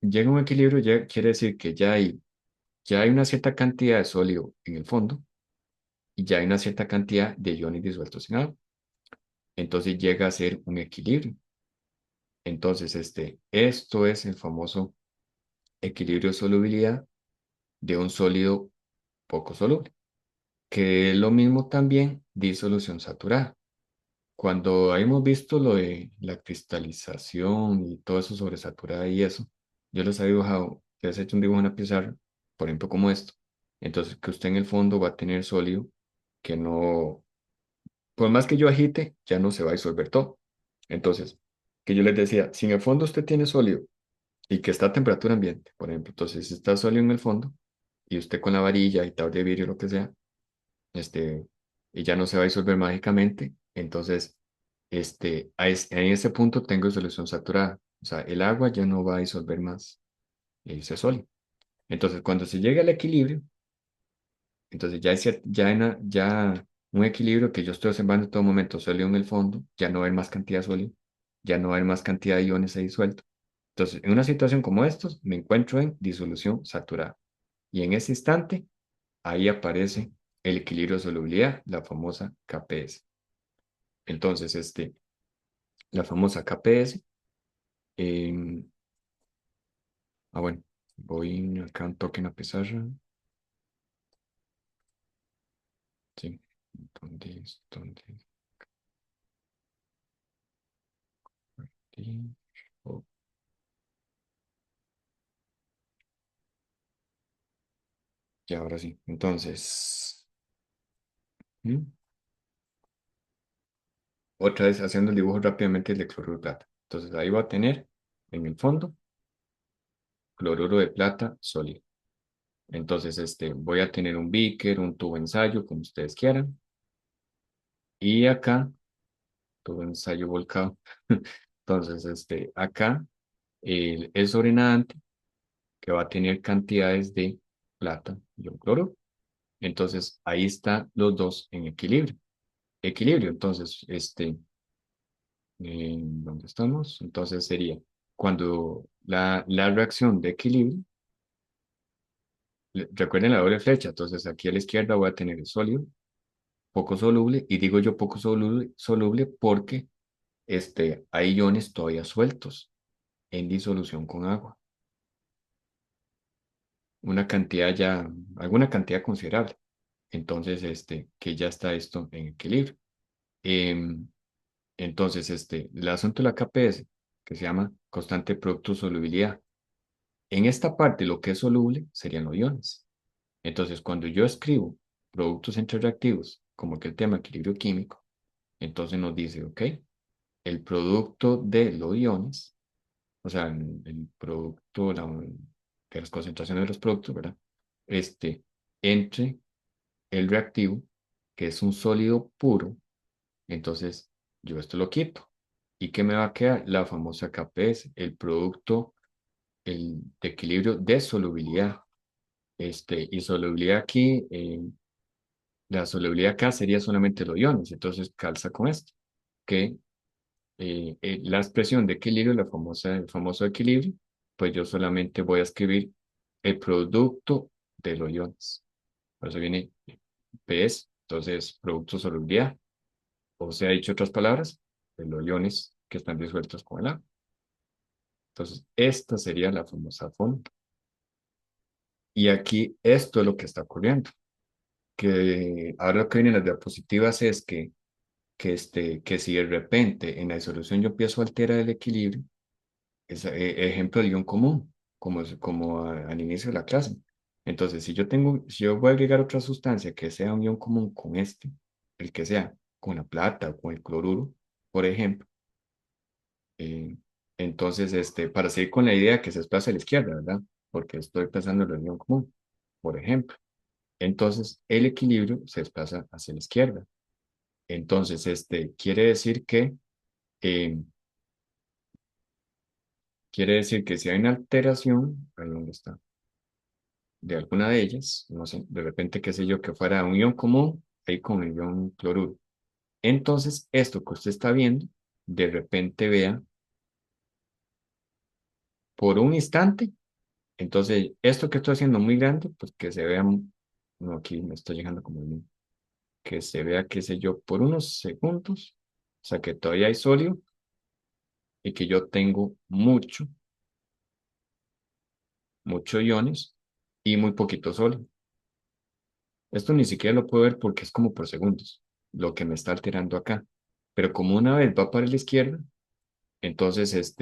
llega un equilibrio, ya quiere decir que ya hay una cierta cantidad de sólido en el fondo y ya hay una cierta cantidad de iones disueltos en agua. Entonces llega a ser un equilibrio. Entonces, esto es el famoso equilibrio de solubilidad de un sólido poco soluble, que es lo mismo también disolución saturada. Cuando hemos visto lo de la cristalización y todo eso sobre saturada y eso, yo les he dibujado, les he hecho un dibujo en una pizarra, por ejemplo, como esto. Entonces, que usted en el fondo va a tener sólido que no, por más que yo agite, ya no se va a disolver todo. Entonces, que yo les decía, si en el fondo usted tiene sólido y que está a temperatura ambiente, por ejemplo, entonces si está sólido en el fondo y usted con la varilla y tal de vidrio, lo que sea, este, y ya no se va a disolver mágicamente, entonces, en ese punto tengo solución saturada. O sea, el agua ya no va a disolver más ese sólido. Entonces, cuando se llega al equilibrio, entonces ya un equilibrio que yo estoy observando en todo momento sólido en el fondo, ya no va a haber más cantidad de sólido, ya no va a haber más cantidad de iones ahí disueltos. Entonces, en una situación como estos, me encuentro en disolución saturada. Y en ese instante, ahí aparece el equilibrio de solubilidad, la famosa KPS. Entonces, la famosa KPS, em, bueno, voy acá un toque en la pizarra. Sí, ¿dónde? Aquí. Oh, y ahora sí. Entonces, ¿mm? Otra vez haciendo el dibujo rápidamente de cloruro de plata. Entonces, ahí va a tener en el fondo cloruro de plata sólido. Entonces, voy a tener un beaker, un tubo ensayo, como ustedes quieran. Y acá, tubo ensayo volcado. Entonces, acá, el sobrenadante que va a tener cantidades de plata y un cloruro. Entonces, ahí están los dos en equilibrio. Equilibrio, entonces, ¿dónde estamos? Entonces sería cuando la reacción de equilibrio, recuerden la doble flecha, entonces aquí a la izquierda voy a tener el sólido, poco soluble, y digo yo poco soluble porque hay iones todavía sueltos en disolución con agua, una cantidad ya, alguna cantidad considerable. Entonces, que ya está esto en equilibrio. Em, entonces, el asunto de la KPS, que se llama constante producto solubilidad. En esta parte, lo que es soluble serían los iones. Entonces, cuando yo escribo productos entre reactivos, como que el tema equilibrio químico, entonces nos dice, ok, el producto de los iones, o sea, el producto de las concentraciones de los productos, ¿verdad? Este, entre el reactivo, que es un sólido puro, entonces yo esto lo quito. ¿Y qué me va a quedar? La famosa KPS, el producto, el de equilibrio de solubilidad. Y solubilidad aquí, la solubilidad acá sería solamente los iones, entonces calza con esto, que la expresión de equilibrio, el famoso equilibrio, pues yo solamente voy a escribir el producto de los iones. Por eso viene PS, entonces producto solubilidad, o sea, dicho otras palabras, de los iones que están disueltos con el agua. Entonces, esta sería la famosa fórmula. Y aquí esto es lo que está ocurriendo, que ahora lo que vienen las diapositivas es que si de repente en la disolución yo empiezo a alterar el equilibrio, es ejemplo del ion común, como al inicio de la clase. Entonces, si yo voy a agregar otra sustancia que sea un ion común con el que sea, con la plata o con el cloruro, por ejemplo, eh, entonces, para seguir con la idea que se desplaza a la izquierda, ¿verdad? Porque estoy pensando en el ion común, por ejemplo. Entonces, el equilibrio se desplaza hacia la izquierda. Entonces, eh, quiere decir que si hay una alteración, ahí dónde está, de alguna de ellas, no sé, de repente, qué sé yo, que fuera un ion común, ahí con el ion cloruro. Entonces, esto que usted está viendo, de repente vea por un instante, entonces esto que estoy haciendo muy grande, pues que se vea, no, aquí me estoy llegando como que se vea, qué sé yo, por unos segundos, o sea, que todavía hay sólido y que yo tengo mucho iones y muy poquito sólido. Esto ni siquiera lo puedo ver porque es como por segundos, lo que me está alterando acá. Pero como una vez va para la izquierda, entonces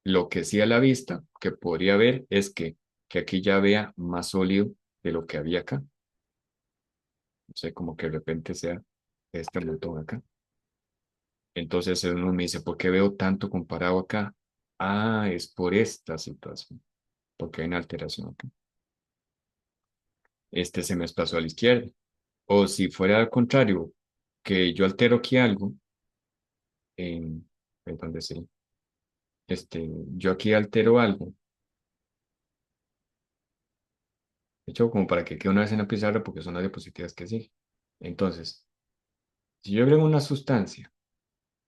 lo que sí a la vista que podría ver es que aquí ya vea más sólido de lo que había acá. No sé, como que de repente sea este montón acá. Entonces uno me dice, ¿por qué veo tanto comparado acá? Ah, es por esta situación, porque hay una alteración acá. Este se me desplazó a la izquierda. O si fuera al contrario, que yo altero aquí algo, en, perdón, decir, yo aquí altero algo, de hecho, como para que quede una vez en la pizarra, porque son las diapositivas que siguen. Entonces, si yo agrego una sustancia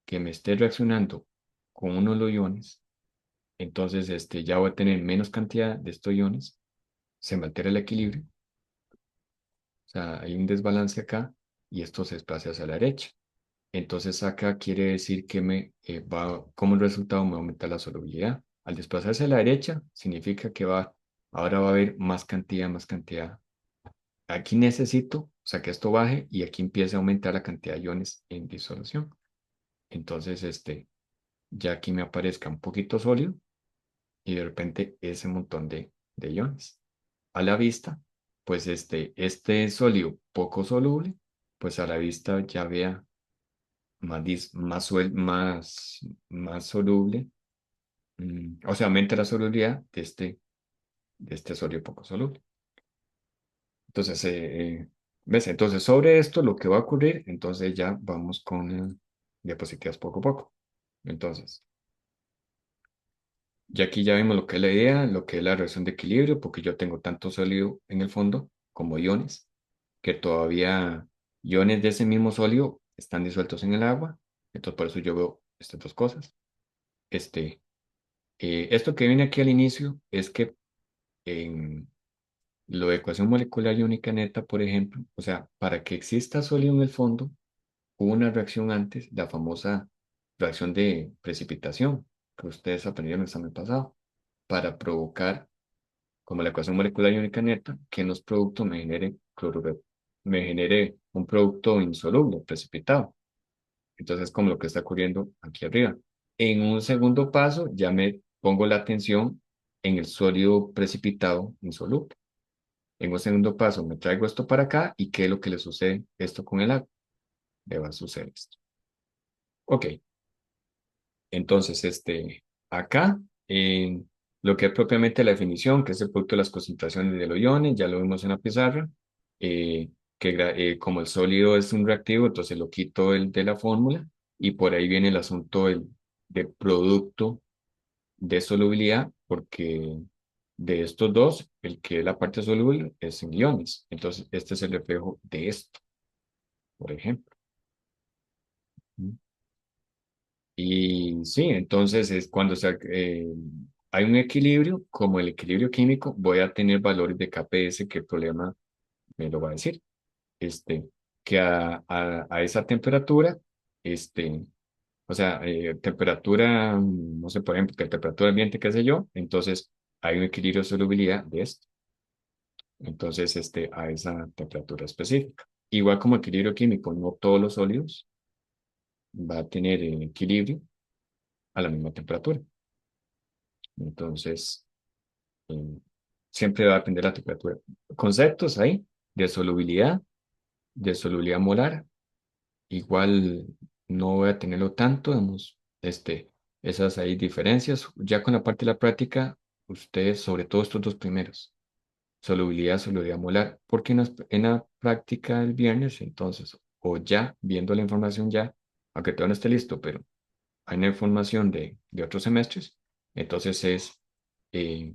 que me esté reaccionando con uno de los iones, entonces ya voy a tener menos cantidad de estos iones, se me altera el equilibrio, o sea, hay un desbalance acá y esto se desplaza hacia la derecha. Entonces acá quiere decir que como resultado me va a aumentar la solubilidad. Al desplazarse a la derecha, significa que ahora va a haber más cantidad, más cantidad. Aquí necesito, o sea, que esto baje y aquí empiece a aumentar la cantidad de iones en disolución. Entonces, ya aquí me aparezca un poquito sólido y de repente ese montón de iones. A la vista, pues este sólido poco soluble, pues a la vista ya vea más soluble, o sea, aumenta la solubilidad de este sólido poco soluble. Entonces, ¿ves? Entonces, sobre esto, lo que va a ocurrir, entonces ya vamos con diapositivas poco a poco. Entonces, ya aquí ya vimos lo que es la idea, lo que es la reacción de equilibrio, porque yo tengo tanto sólido en el fondo como iones, que todavía iones de ese mismo sólido están disueltos en el agua. Entonces, por eso yo veo estas dos cosas. Este, Esto que viene aquí al inicio es que en lo de ecuación molecular iónica neta, por ejemplo, o sea, para que exista sólido en el fondo, hubo una reacción antes, la famosa reacción de precipitación, que ustedes aprendieron el examen pasado, para provocar, como la ecuación molecular iónica neta, que en los productos me genere cloruro, me genere un producto insoluble, precipitado. Entonces, como lo que está ocurriendo aquí arriba. En un segundo paso, ya me pongo la atención en el sólido precipitado insoluble. En un segundo paso, me traigo esto para acá y ¿qué es lo que le sucede esto con el agua? Le va a suceder esto. Ok, entonces, acá, en lo que es propiamente la definición, que es el producto de las concentraciones de los iones, ya lo vimos en la pizarra, como el sólido es un reactivo, entonces lo quito de la fórmula y por ahí viene el asunto del producto de solubilidad, porque de estos dos, el que es la parte soluble es en iones. Entonces, este es el reflejo de esto, por ejemplo. Y sí, entonces es cuando hay un equilibrio, como el equilibrio químico, voy a tener valores de KPS que el problema me lo va a decir. Este, que a esa temperatura, este, o sea, temperatura, no sé, por ejemplo, que temperatura ambiente, qué sé yo, entonces hay un equilibrio de solubilidad de esto. Entonces, a esa temperatura específica. Igual como equilibrio químico, no todos los sólidos va a tener equilibrio a la misma temperatura. Entonces, eh, siempre va a depender de la temperatura. Conceptos ahí de solubilidad molar, igual no voy a tenerlo tanto, esas ahí diferencias. Ya con la parte de la práctica, ustedes, sobre todo estos dos primeros, solubilidad molar, porque en la práctica del viernes, entonces, o ya viendo la información ya, aunque todavía no esté listo, pero hay una información de otros semestres, entonces es eh,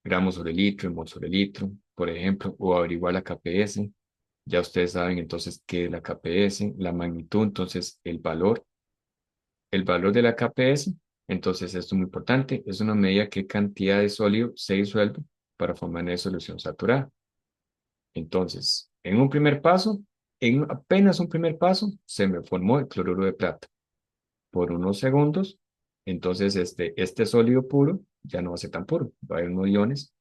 gramos sobre litro, mol sobre litro, por ejemplo, o averiguar la KPS. Ya ustedes saben entonces qué es la KPS, la magnitud, entonces el valor de la KPS. Entonces, esto es muy importante. Es una medida qué cantidad de sólido se disuelve para formar una solución saturada. Entonces, en un primer paso, en apenas un primer paso, se me formó el cloruro de plata. Por unos segundos, entonces este sólido puro ya no va a ser tan puro. Va a haber unos iones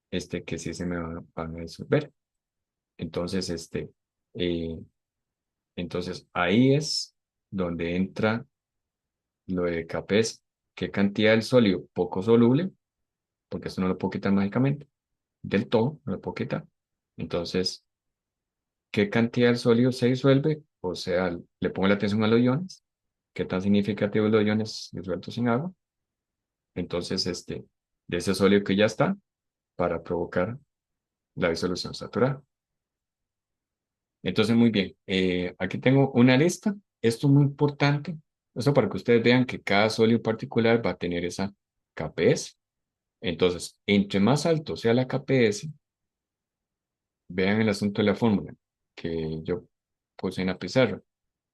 que sí se me van a disolver. Entonces, eh, entonces ahí es donde entra lo de CAPES, qué cantidad del sólido poco soluble, porque esto no lo puedo quitar mágicamente, del todo, no lo puedo quitar. Entonces, ¿qué cantidad del sólido se disuelve? O sea, le pongo la atención a los iones, qué tan significativos los iones disueltos en agua. Entonces, de ese sólido que ya está, para provocar la disolución saturada. Entonces, muy bien, aquí tengo una lista. Esto es muy importante. Esto para que ustedes vean que cada sólido particular va a tener esa KPS. Entonces, entre más alto sea la KPS, vean el asunto de la fórmula que yo puse en la pizarra.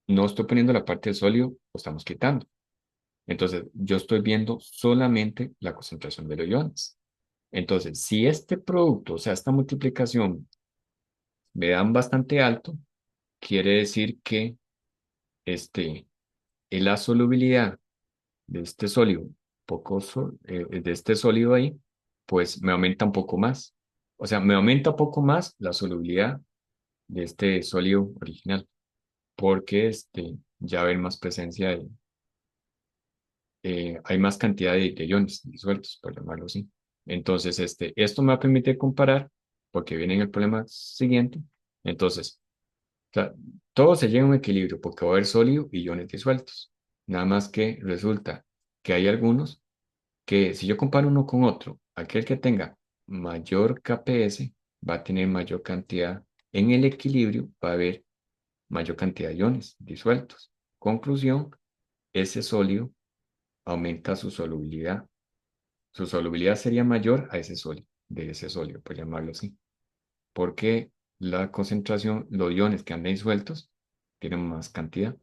No estoy poniendo la parte del sólido, lo estamos quitando. Entonces, yo estoy viendo solamente la concentración de los iones. Entonces, si este producto, o sea, esta multiplicación, me dan bastante alto, quiere decir que este, la solubilidad de este sólido, de este sólido ahí, pues me aumenta un poco más. O sea, me aumenta un poco más la solubilidad de este sólido original, porque ya va a haber más presencia hay más cantidad de iones disueltos, por llamarlo así. Entonces, esto me va a permitir comparar, porque viene en el problema siguiente. Entonces, o sea, todo se llega a un equilibrio, porque va a haber sólido y iones disueltos. Nada más que resulta que hay algunos que, si yo comparo uno con otro, aquel que tenga mayor KPS va a tener mayor cantidad, en el equilibrio va a haber mayor cantidad de iones disueltos. Conclusión, ese sólido aumenta su solubilidad. Su solubilidad sería mayor a ese sólido, de ese sólido, por llamarlo así, porque la concentración, los iones que andan disueltos, tienen más cantidad.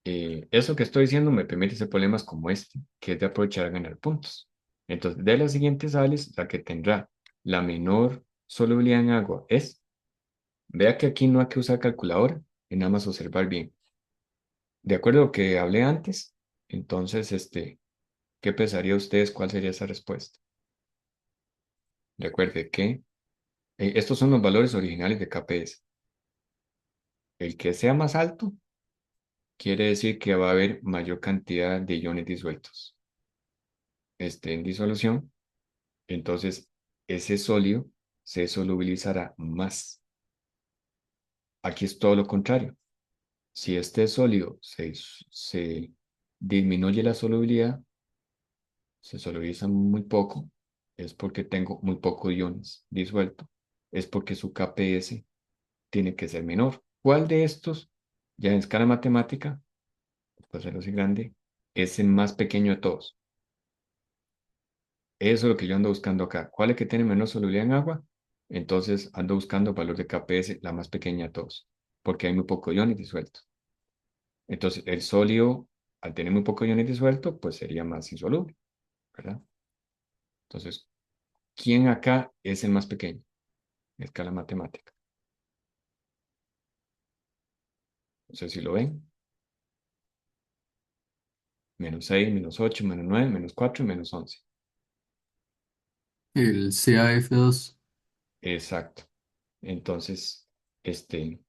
Eso que estoy diciendo me permite hacer problemas como este, que es de aprovechar a ganar puntos. Entonces, de las siguientes sales, la que tendrá la menor solubilidad en agua es, vea que aquí no hay que usar calculadora, y nada más observar bien. De acuerdo a lo que hablé antes, entonces, ¿qué pensaría ustedes? ¿Cuál sería esa respuesta? Recuerde que estos son los valores originales de KPS. El que sea más alto quiere decir que va a haber mayor cantidad de iones disueltos en disolución. Entonces, ese sólido se solubilizará más. Aquí es todo lo contrario. Si este sólido se disminuye la solubilidad, se solubiliza muy poco, es porque tengo muy pocos iones disueltos, es porque su KPS tiene que ser menor. ¿Cuál de estos, ya en escala matemática, pues hacerlo así grande, es el más pequeño de todos? Eso es lo que yo ando buscando acá. ¿Cuál es el que tiene menos solubilidad en agua? Entonces ando buscando el valor de KPS, la más pequeña de todos, porque hay muy pocos iones disueltos. Entonces, el sólido, al tener muy pocos iones disueltos, pues sería más insoluble, ¿verdad? Entonces, ¿quién acá es el más pequeño? En escala matemática. No sé si lo ven. -6, -8, -9, -4 y -11. El CAF2. Exacto. Entonces, este,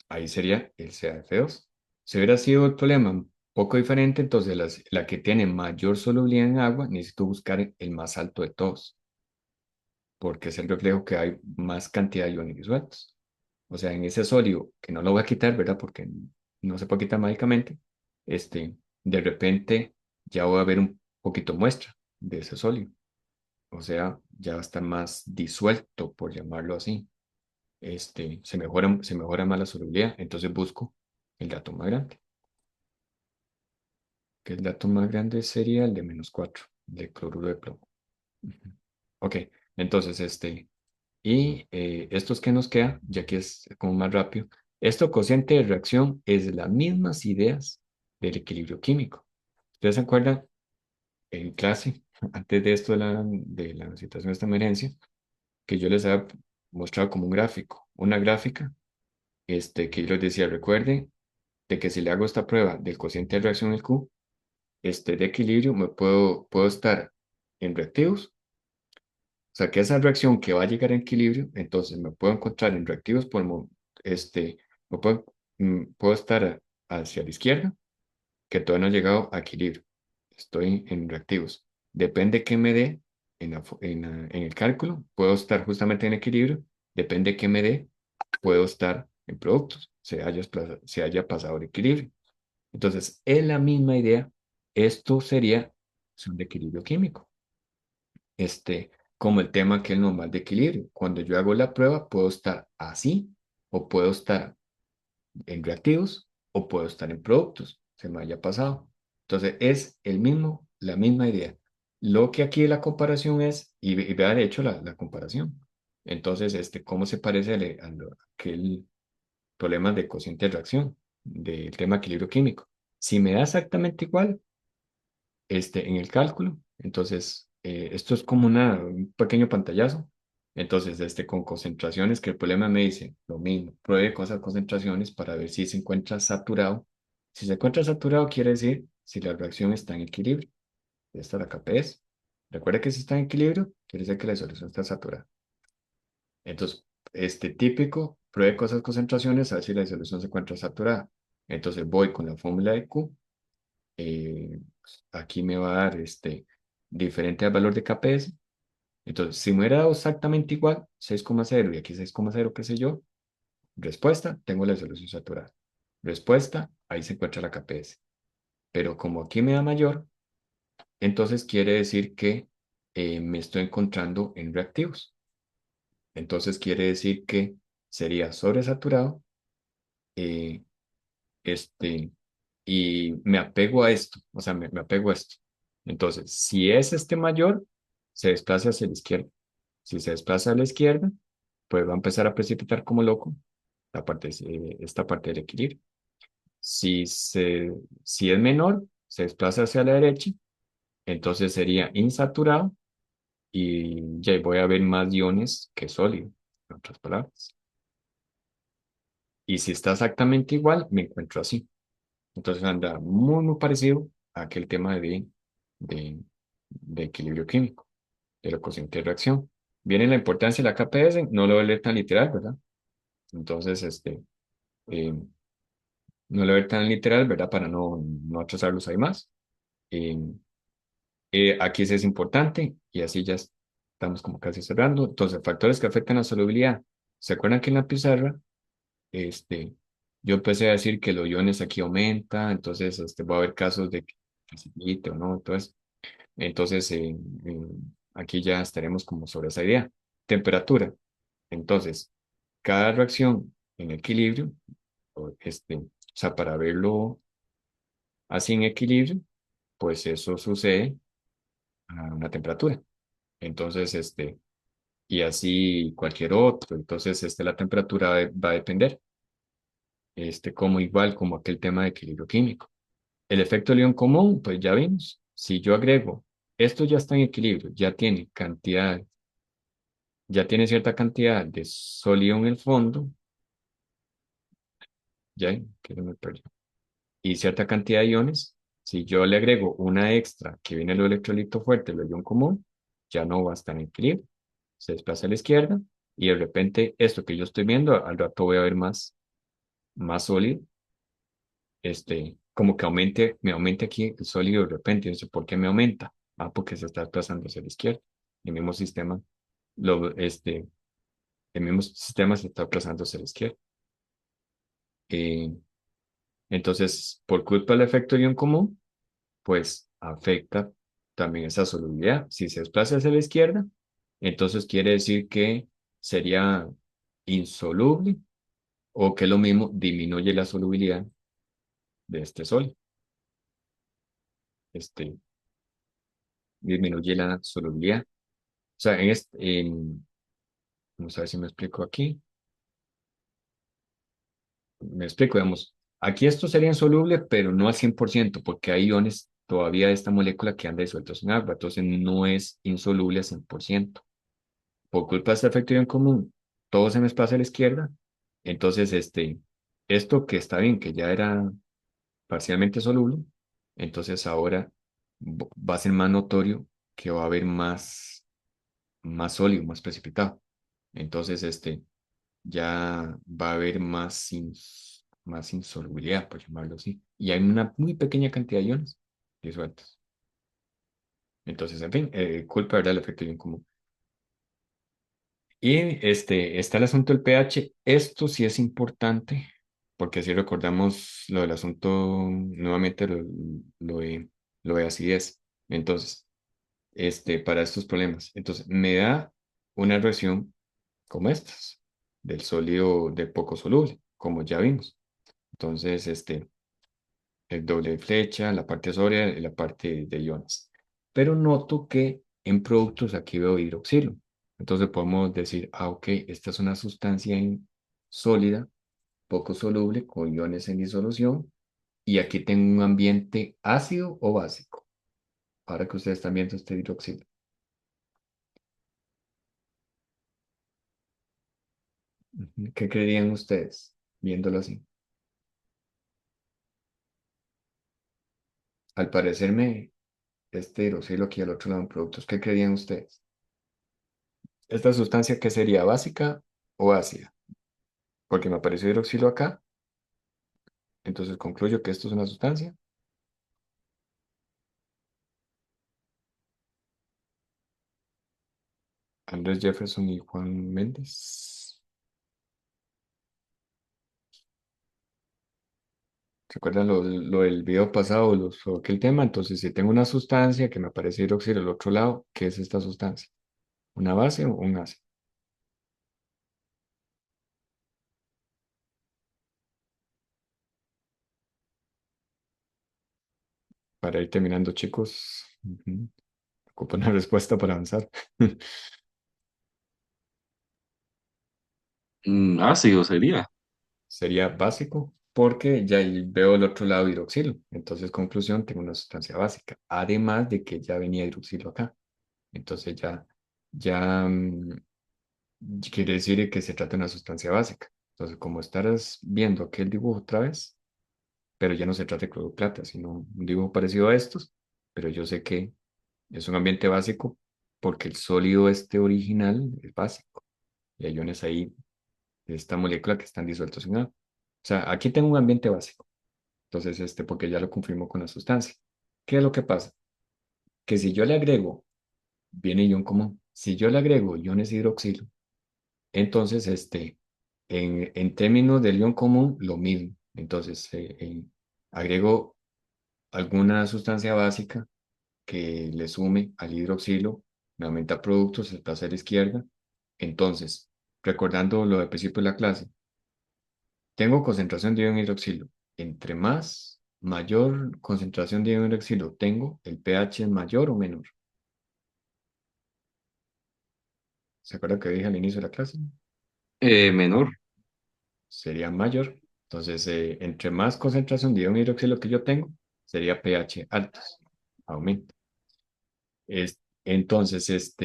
ahí sería el CaF2. Si hubiera sido el problema un poco diferente, entonces la que tiene mayor solubilidad en agua, necesito buscar el más alto de todos, porque es el reflejo que hay más cantidad de iones disueltos. O sea, en ese sólido, que no lo voy a quitar, ¿verdad? Porque no se puede quitar mágicamente, de repente ya voy a ver un poquito muestra de ese sólido. O sea, ya va a estar más disuelto, por llamarlo así. Se mejora más la solubilidad, entonces busco el dato más grande, que el dato más grande sería el de -4 de cloruro de plomo. Ujú. Ok, entonces y estos que nos queda, ya que es como más rápido, este cociente de reacción es las mismas ideas del equilibrio químico. ¿Ustedes se acuerdan en clase, antes de esto de la situación de esta emergencia, que yo les había mostrado como un gráfico, una gráfica, que yo les decía, recuerden de que si le hago esta prueba del cociente de reacción el Q, de equilibrio, puedo estar en reactivos, o sea, que esa reacción que va a llegar a equilibrio, entonces me puedo encontrar en reactivos me puedo estar hacia la izquierda, que todavía no he llegado a equilibrio. Estoy en reactivos. Depende que me dé en el cálculo, puedo estar justamente en equilibrio. Depende que me dé, puedo estar en productos, se haya pasado el equilibrio. Entonces, es la misma idea. Esto sería son de equilibrio químico. Como el tema que es normal de equilibrio. Cuando yo hago la prueba, puedo estar así, o puedo estar en reactivos, o puedo estar en productos. Se me haya pasado. Entonces, es la misma idea. Lo que aquí la comparación es, y vea de hecho la comparación. Entonces, ¿cómo se parece aquel problema de cociente de reacción, del tema equilibrio químico? Si me da exactamente igual, en el cálculo. Entonces, esto es como un pequeño pantallazo. Entonces, con concentraciones, que el problema me dice lo mismo, pruebe con esas concentraciones para ver si se encuentra saturado. Si se encuentra saturado, quiere decir si la reacción está en equilibrio. Esta es la KPS. Recuerda que si está en equilibrio, quiere decir que la solución está saturada. Entonces, típico, pruebe con esas concentraciones a ver si la solución se encuentra saturada. Entonces, voy con la fórmula de Q, aquí me va a dar diferente al valor de KPS. Entonces, si me hubiera dado exactamente igual, 6,0 y aquí 6,0, qué sé yo, respuesta, tengo la solución saturada. Respuesta, ahí se encuentra la KPS. Pero como aquí me da mayor, entonces quiere decir que me estoy encontrando en reactivos. Entonces quiere decir que sería sobresaturado, eh, este, y me apego a esto, o sea, me apego a esto. Entonces, si es mayor, se desplaza hacia la izquierda. Si se desplaza a la izquierda, pues va a empezar a precipitar como loco esta parte del equilibrio. Si es menor, se desplaza hacia la derecha, entonces sería insaturado y ya voy a ver más iones que sólido, en otras palabras. Y si está exactamente igual, me encuentro así. Entonces anda muy, muy parecido a aquel tema de, de equilibrio químico, de la cociente de reacción. Viene la importancia de la KPS, no lo voy a leer tan literal, ¿verdad? Entonces, eh, no lo voy a leer tan literal, ¿verdad? Para no atrasarlos ahí más. Eh, Aquí sí es importante y así ya estamos como casi cerrando. Entonces, factores que afectan la solubilidad. ¿Se acuerdan que en la pizarra, este, yo empecé a decir que los iones aquí aumentan, entonces va a haber casos de que precipite o no? Entonces, aquí ya estaremos como sobre esa idea. Temperatura. Entonces, cada reacción en equilibrio, o sea, para verlo así en equilibrio, pues eso sucede a una temperatura. Entonces, y así cualquier otro. Entonces, la temperatura va a depender, como igual como aquel tema de equilibrio químico. El efecto León común, pues ya vimos. Si yo agrego, esto ya está en equilibrio, ya tiene cierta cantidad de sólido en el fondo, ya, que no me perdí, y cierta cantidad de iones. Si yo le agrego una extra que viene el electrolito fuerte, el ion común, ya no va a estar en equilibrio. Se desplaza a la izquierda y de repente esto que yo estoy viendo, al rato voy a ver más sólido, como que me aumente aquí el sólido de repente. No sé por qué me aumenta. Ah, porque se está desplazando hacia la izquierda. El mismo sistema, lo, este, el mismo sistema se está desplazando hacia la izquierda. Eh, entonces, por culpa del efecto ion común, pues afecta también esa solubilidad. Si se desplaza hacia la izquierda, entonces quiere decir que sería insoluble o que lo mismo disminuye la solubilidad de este sólido. Este, Disminuye la solubilidad. O sea, vamos a ver si me explico aquí. Me explico, digamos, aquí esto sería insoluble, pero no al 100% porque hay iones todavía esta molécula que anda disuelta en agua, entonces no es insoluble al 100%. Por culpa de este efecto ion común, todo se me desplaza a la izquierda, entonces esto que está bien, que ya era parcialmente soluble, entonces ahora va a ser más notorio que va a haber más sólido, más precipitado. Entonces, ya va a haber más insolubilidad, por llamarlo así. Y hay una muy pequeña cantidad de iones disueltos. Entonces, en fin, culpa, ¿verdad? El efecto ion común. Y está el asunto del pH. Esto sí es importante, porque si recordamos lo del asunto, nuevamente lo de, lo de acidez. Entonces, para estos problemas. Entonces, me da una reacción como estas, del sólido de poco soluble, como ya vimos. Entonces, el doble flecha, la parte sólida y la parte de iones. Pero noto que en productos aquí veo hidroxilo. Entonces podemos decir, ok, esta es una sustancia sólida, poco soluble, con iones en disolución, y aquí tengo un ambiente ácido o básico. Ahora que ustedes están viendo este hidroxilo. Ujú. ¿Qué creerían ustedes viéndolo así? Al parecerme este hidroxilo aquí al otro lado en productos, ¿qué creerían ustedes? ¿Esta sustancia qué sería, básica o ácida? Porque me apareció hidroxilo acá, entonces concluyo que esto es una sustancia. Andrés Jefferson y Juan Méndez. ¿Recuerdan lo del video pasado, sobre aquel tema? Entonces, si tengo una sustancia que me aparece hidroxilo al otro lado, ¿qué es esta sustancia? ¿Una base o un ácido? Para ir terminando, chicos, ocupo una respuesta para avanzar. Ácido sería. Sería básico porque ya ahí veo el otro lado hidroxilo. Entonces, conclusión, tengo una sustancia básica. Además de que ya venía hidroxilo acá. Entonces ya quiere decir que se trata de una sustancia básica. Entonces, como estarás viendo aquel dibujo otra vez, pero ya no se trata de cloro plata, sino un dibujo parecido a estos, pero yo sé que es un ambiente básico porque el sólido este original es básico. Y hay iones ahí de esta molécula que están disueltos en agua. O sea, aquí tengo un ambiente básico. Entonces, porque ya lo confirmo con la sustancia. ¿Qué es lo que pasa? Que si yo le agrego, viene ion común, si yo le agrego iones hidroxilo, entonces, en términos del ion común, lo mismo. Entonces, agrego alguna sustancia básica que le sume al hidroxilo, me aumenta productos, se pasa a la izquierda. Entonces, recordando lo del principio de la clase, tengo concentración de ion hidroxilo. Entre más, mayor concentración de ion hidroxilo tengo, el pH es mayor o menor. ¿Se acuerda que dije al inicio de la clase? Menor. Sería mayor. Entonces, entre más concentración de ion hidroxilo que yo tengo, sería pH altos. Aumenta. Entonces,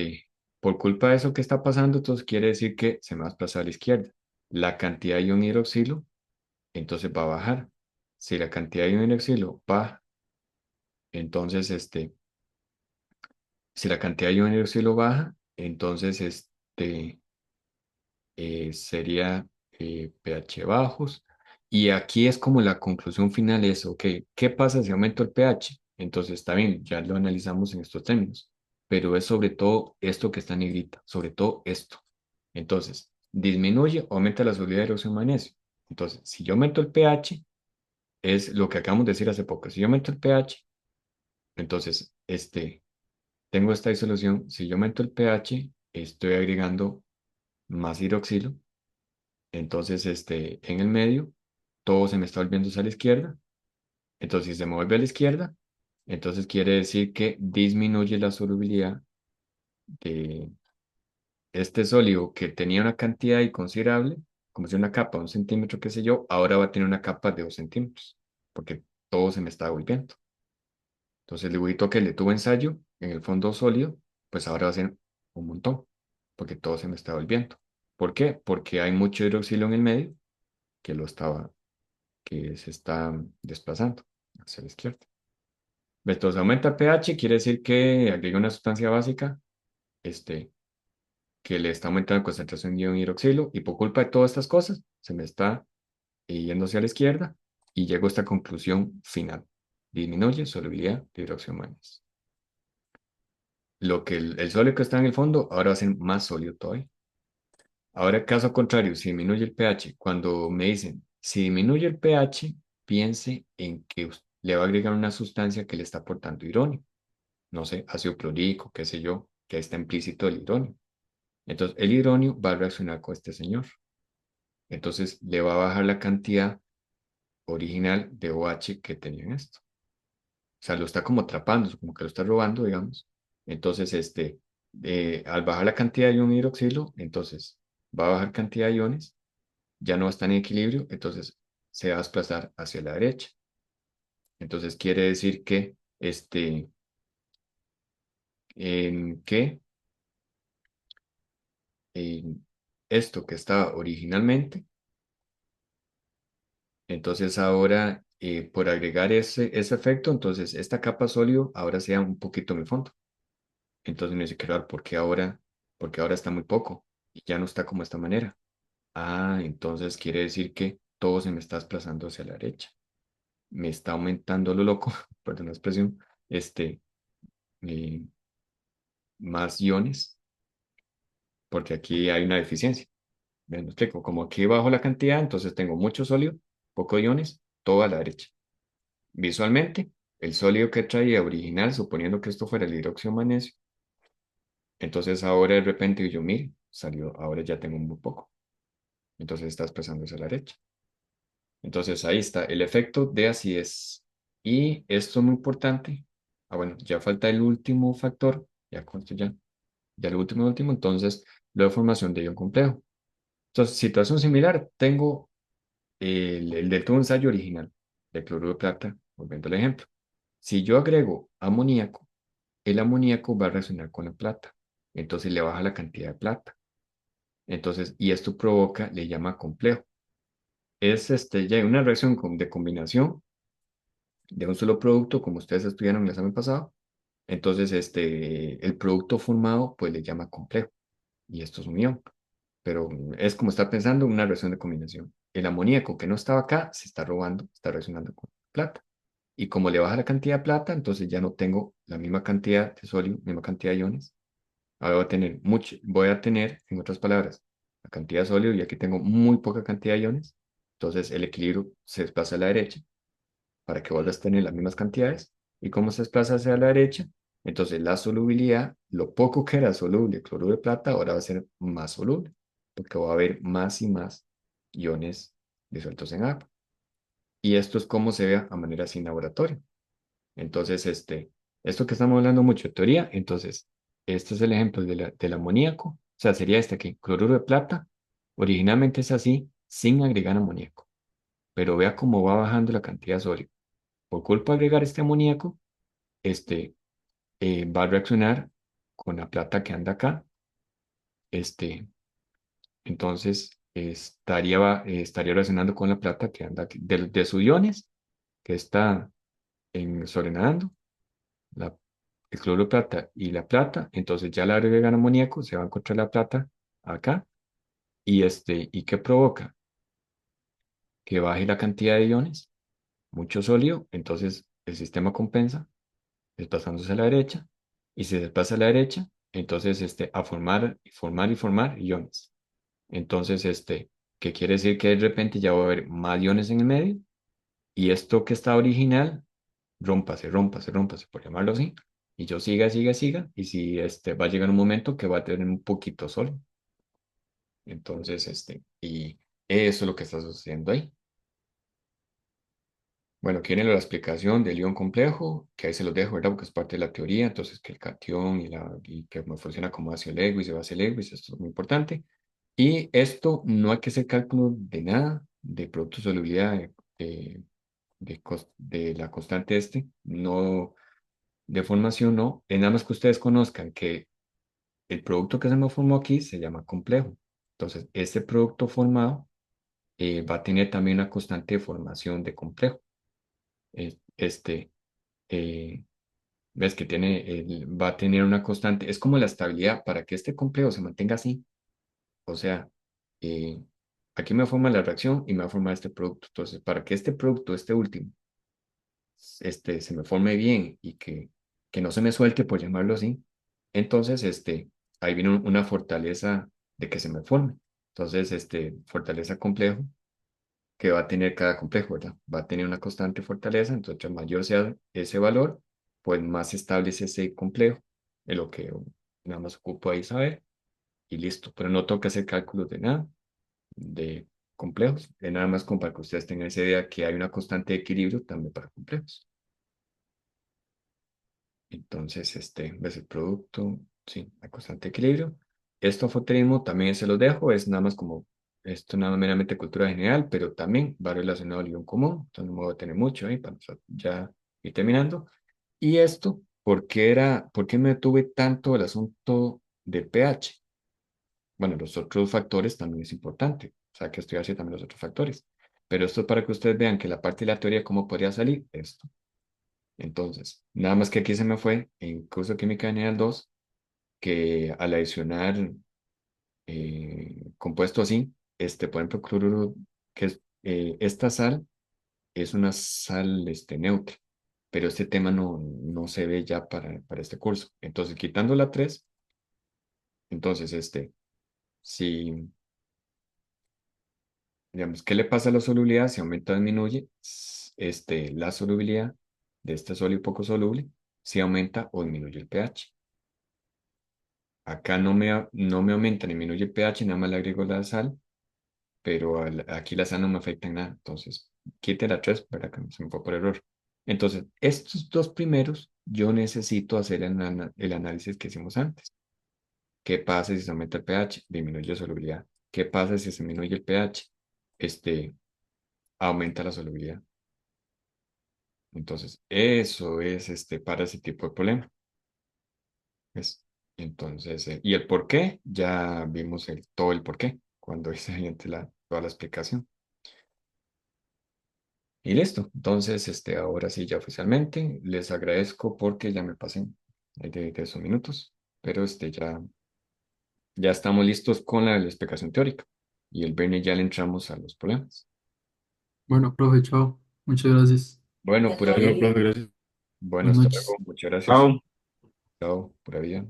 por culpa de eso que está pasando, entonces quiere decir que se me va a desplazar a la izquierda. La cantidad de ion hidroxilo, entonces va a bajar. Si la cantidad de ion hidroxilo baja, entonces, si la cantidad de ion hidroxilo baja, entonces, sería pH bajos. Y aquí es como la conclusión final es, ok, ¿qué pasa si aumento el pH? Entonces está bien, ya lo analizamos en estos términos, pero es sobre todo esto que está en negrita, sobre todo esto. Entonces, disminuye o aumenta la solubilidad de hidróxido de magnesio. Entonces, si yo aumento el pH, es lo que acabamos de decir hace poco, si yo aumento el pH, entonces, tengo esta disolución, si yo aumento el pH, estoy agregando más hidroxilo. Entonces, en el medio, todo se me está volviendo hacia la izquierda. Entonces, si se me vuelve a la izquierda, entonces quiere decir que disminuye la solubilidad de este sólido que tenía una cantidad inconsiderable, como si una capa de 1 centímetro, qué sé yo, ahora va a tener una capa de 2 centímetros, porque todo se me está volviendo. Entonces el dibujito que le tuvo ensayo en el fondo sólido, pues ahora va a ser un montón, porque todo se me está volviendo. ¿Por qué? Porque hay mucho hidroxilo en el medio que que se está desplazando hacia la izquierda. Entonces aumenta el pH, quiere decir que agrega una sustancia básica, este, que le está aumentando la concentración de ion hidroxilo, y por culpa de todas estas cosas, se me está yendo hacia la izquierda, y llego a esta conclusión final. Disminuye solubilidad de hidróxido de manganeso. Lo que el sólido que está en el fondo ahora va a ser más sólido todavía. Ahora, caso contrario, si disminuye el pH, cuando me dicen, si disminuye el pH, piense en que le va a agregar una sustancia que le está aportando hidrógeno. No sé, ácido clorhídrico, qué sé yo, que ahí está implícito el hidrógeno. Entonces, el hidrógeno va a reaccionar con este señor. Entonces, le va a bajar la cantidad original de OH que tenía en esto. O sea, lo está como atrapando, como que lo está robando, digamos. Entonces, al bajar la cantidad de ion hidroxilo, entonces va a bajar cantidad de iones, ya no está en equilibrio, entonces se va a desplazar hacia la derecha. Entonces quiere decir que en que en esto que estaba originalmente, entonces ahora por agregar ese efecto, entonces esta capa sólido ahora sea un poquito en el fondo. Entonces me dice, claro, porque ahora está muy poco y ya no está como de esta manera. Ah, entonces quiere decir que todo se me está desplazando hacia la derecha. Me está aumentando lo loco, perdón la expresión, este, eh, más iones, porque aquí hay una deficiencia. Me explico, como aquí bajo la cantidad, entonces tengo mucho sólido, poco iones, todo a la derecha. Visualmente, el sólido que traía original, suponiendo que esto fuera el hidróxido de magnesio, entonces ahora de repente yo, mire, salió, ahora ya tengo muy poco. Entonces está expresando hacia la derecha. Entonces ahí está el efecto de acidez. Y esto es muy importante. Ah, bueno, ya falta el último factor, ya con esto ya el último, entonces, la formación de ion complejo. Entonces, situación similar, tengo el del tubo de ensayo original, de cloruro de plata, volviendo al ejemplo. Si yo agrego amoníaco, el amoníaco va a reaccionar con la plata, entonces le baja la cantidad de plata. Entonces, y esto provoca, le llama complejo. Es ya una reacción de combinación de un solo producto, como ustedes estudiaron el examen pasado. Entonces, el producto formado, pues le llama complejo. Y esto es un ion. Pero es como estar pensando en una reacción de combinación. El amoníaco que no estaba acá se está robando, está reaccionando con plata. Y como le baja la cantidad de plata, entonces ya no tengo la misma cantidad de sodio, misma cantidad de iones. Ahora voy a tener, en otras palabras, la cantidad de sodio y aquí tengo muy poca cantidad de iones. Entonces el equilibrio se desplaza a la derecha para que vuelvas a tener las mismas cantidades. Y como se desplaza hacia la derecha, entonces la solubilidad, lo poco que era soluble el cloruro de plata, ahora va a ser más soluble, porque va a haber más y más iones disueltos en agua. Y esto es como se ve a manera sin laboratorio. Entonces, esto que estamos hablando mucho de teoría, entonces, este es el ejemplo del amoníaco, o sea, sería este aquí, cloruro de plata, originalmente es así, sin agregar amoníaco, pero vea cómo va bajando la cantidad de sodio. Por culpa de agregar este amoníaco, este va a reaccionar con la plata que anda acá, este, entonces estaría reaccionando con la plata que anda aquí, de sus iones, que está sobrenadando, la, el cloruro de plata y la plata, entonces ya le agregan amoníaco, se va a encontrar la plata acá, ¿y qué provoca? Que baje la cantidad de iones, mucho sólido, entonces el sistema compensa desplazándose a la derecha, y si se desplaza a la derecha, entonces a formar, y formar y formar iones. Entonces, ¿qué quiere decir? Que de repente ya va a haber más iones en el medio, y esto que está original, rómpase, por llamarlo así, y yo siga, y si va a llegar un momento que va a tener un poquito solo. Entonces, y eso es lo que está sucediendo ahí. Bueno, aquí viene la explicación del ion complejo, que ahí se los dejo, ¿verdad? Porque es parte de la teoría, entonces que el cation y que funciona como ácido Lewis y base Lewis, esto es muy importante. Y esto no hay que hacer cálculo de nada, de producto de solubilidad de la constante no, de formación no, es nada más que ustedes conozcan que el producto que se me formó aquí se llama complejo. Entonces, este producto formado va a tener también una constante de formación de complejo. Este, eh, ves que va a tener una constante, es como la estabilidad para que este complejo se mantenga así. O sea, eh, aquí me forma la reacción y me va a formar este producto. Entonces, para que este producto, este último, se me forme bien y que no se me suelte, por llamarlo así, entonces, ahí viene una fortaleza de que se me forme. Entonces, fortaleza complejo que va a tener cada complejo, ¿verdad? Va a tener una constante fortaleza, entonces, mayor sea ese valor, pues más estable es ese complejo, es lo que nada más ocupo ahí saber y listo. Pero no tengo que hacer cálculos de nada, de complejos, es nada más como para que ustedes tengan esa idea que hay una constante de equilibrio también para complejos. Entonces, ves el producto, sí, a constante equilibrio. Esto foterismo también se los dejo, es nada más como, esto nada más meramente cultura general, pero también va relacionado al guión común, entonces no me voy a tener mucho ahí para ya ir terminando. Y esto, por qué me detuve tanto el asunto del pH? Bueno, los otros factores también es importante, o sea, que estoy haciendo también los otros factores. Pero esto es para que ustedes vean que la parte de la teoría, ¿cómo podría salir esto? Entonces, nada más que aquí se me fue en curso de química general 2 que al adicionar compuesto así, por ejemplo, cloruro, que es, esta sal es una sal neutra, pero este tema no se ve ya para este curso. Entonces, quitando la 3 entonces, si, digamos, ¿qué le pasa a la solubilidad? Si aumenta o disminuye, la solubilidad de este sólido poco soluble, si aumenta o disminuye el pH. Acá no me aumenta ni disminuye el pH, nada más le agrego la sal, pero aquí la sal no me afecta en nada. Entonces, quite la 3 para que se me fue por error. Entonces, estos dos primeros, yo necesito hacer el análisis que hicimos antes. ¿Qué pasa si se aumenta el pH? Disminuye la solubilidad. ¿Qué pasa si se disminuye el pH? Este, aumenta la solubilidad. Entonces, eso es para ese tipo de problema. ¿Ves? Entonces, y el por qué, ya vimos todo el por qué cuando hice toda la explicación. Y listo. Entonces, ahora sí, ya oficialmente, les agradezco porque ya me pasé de esos minutos, pero ya estamos listos con la explicación teórica. Y el viernes ya le entramos a los problemas. Bueno, profe, chao. Muchas gracias. Bueno, pura Bueno, vida. profe, gracias. Bueno, Buenas hasta noches. luego. Muchas gracias. Chao. Chao, pura vida.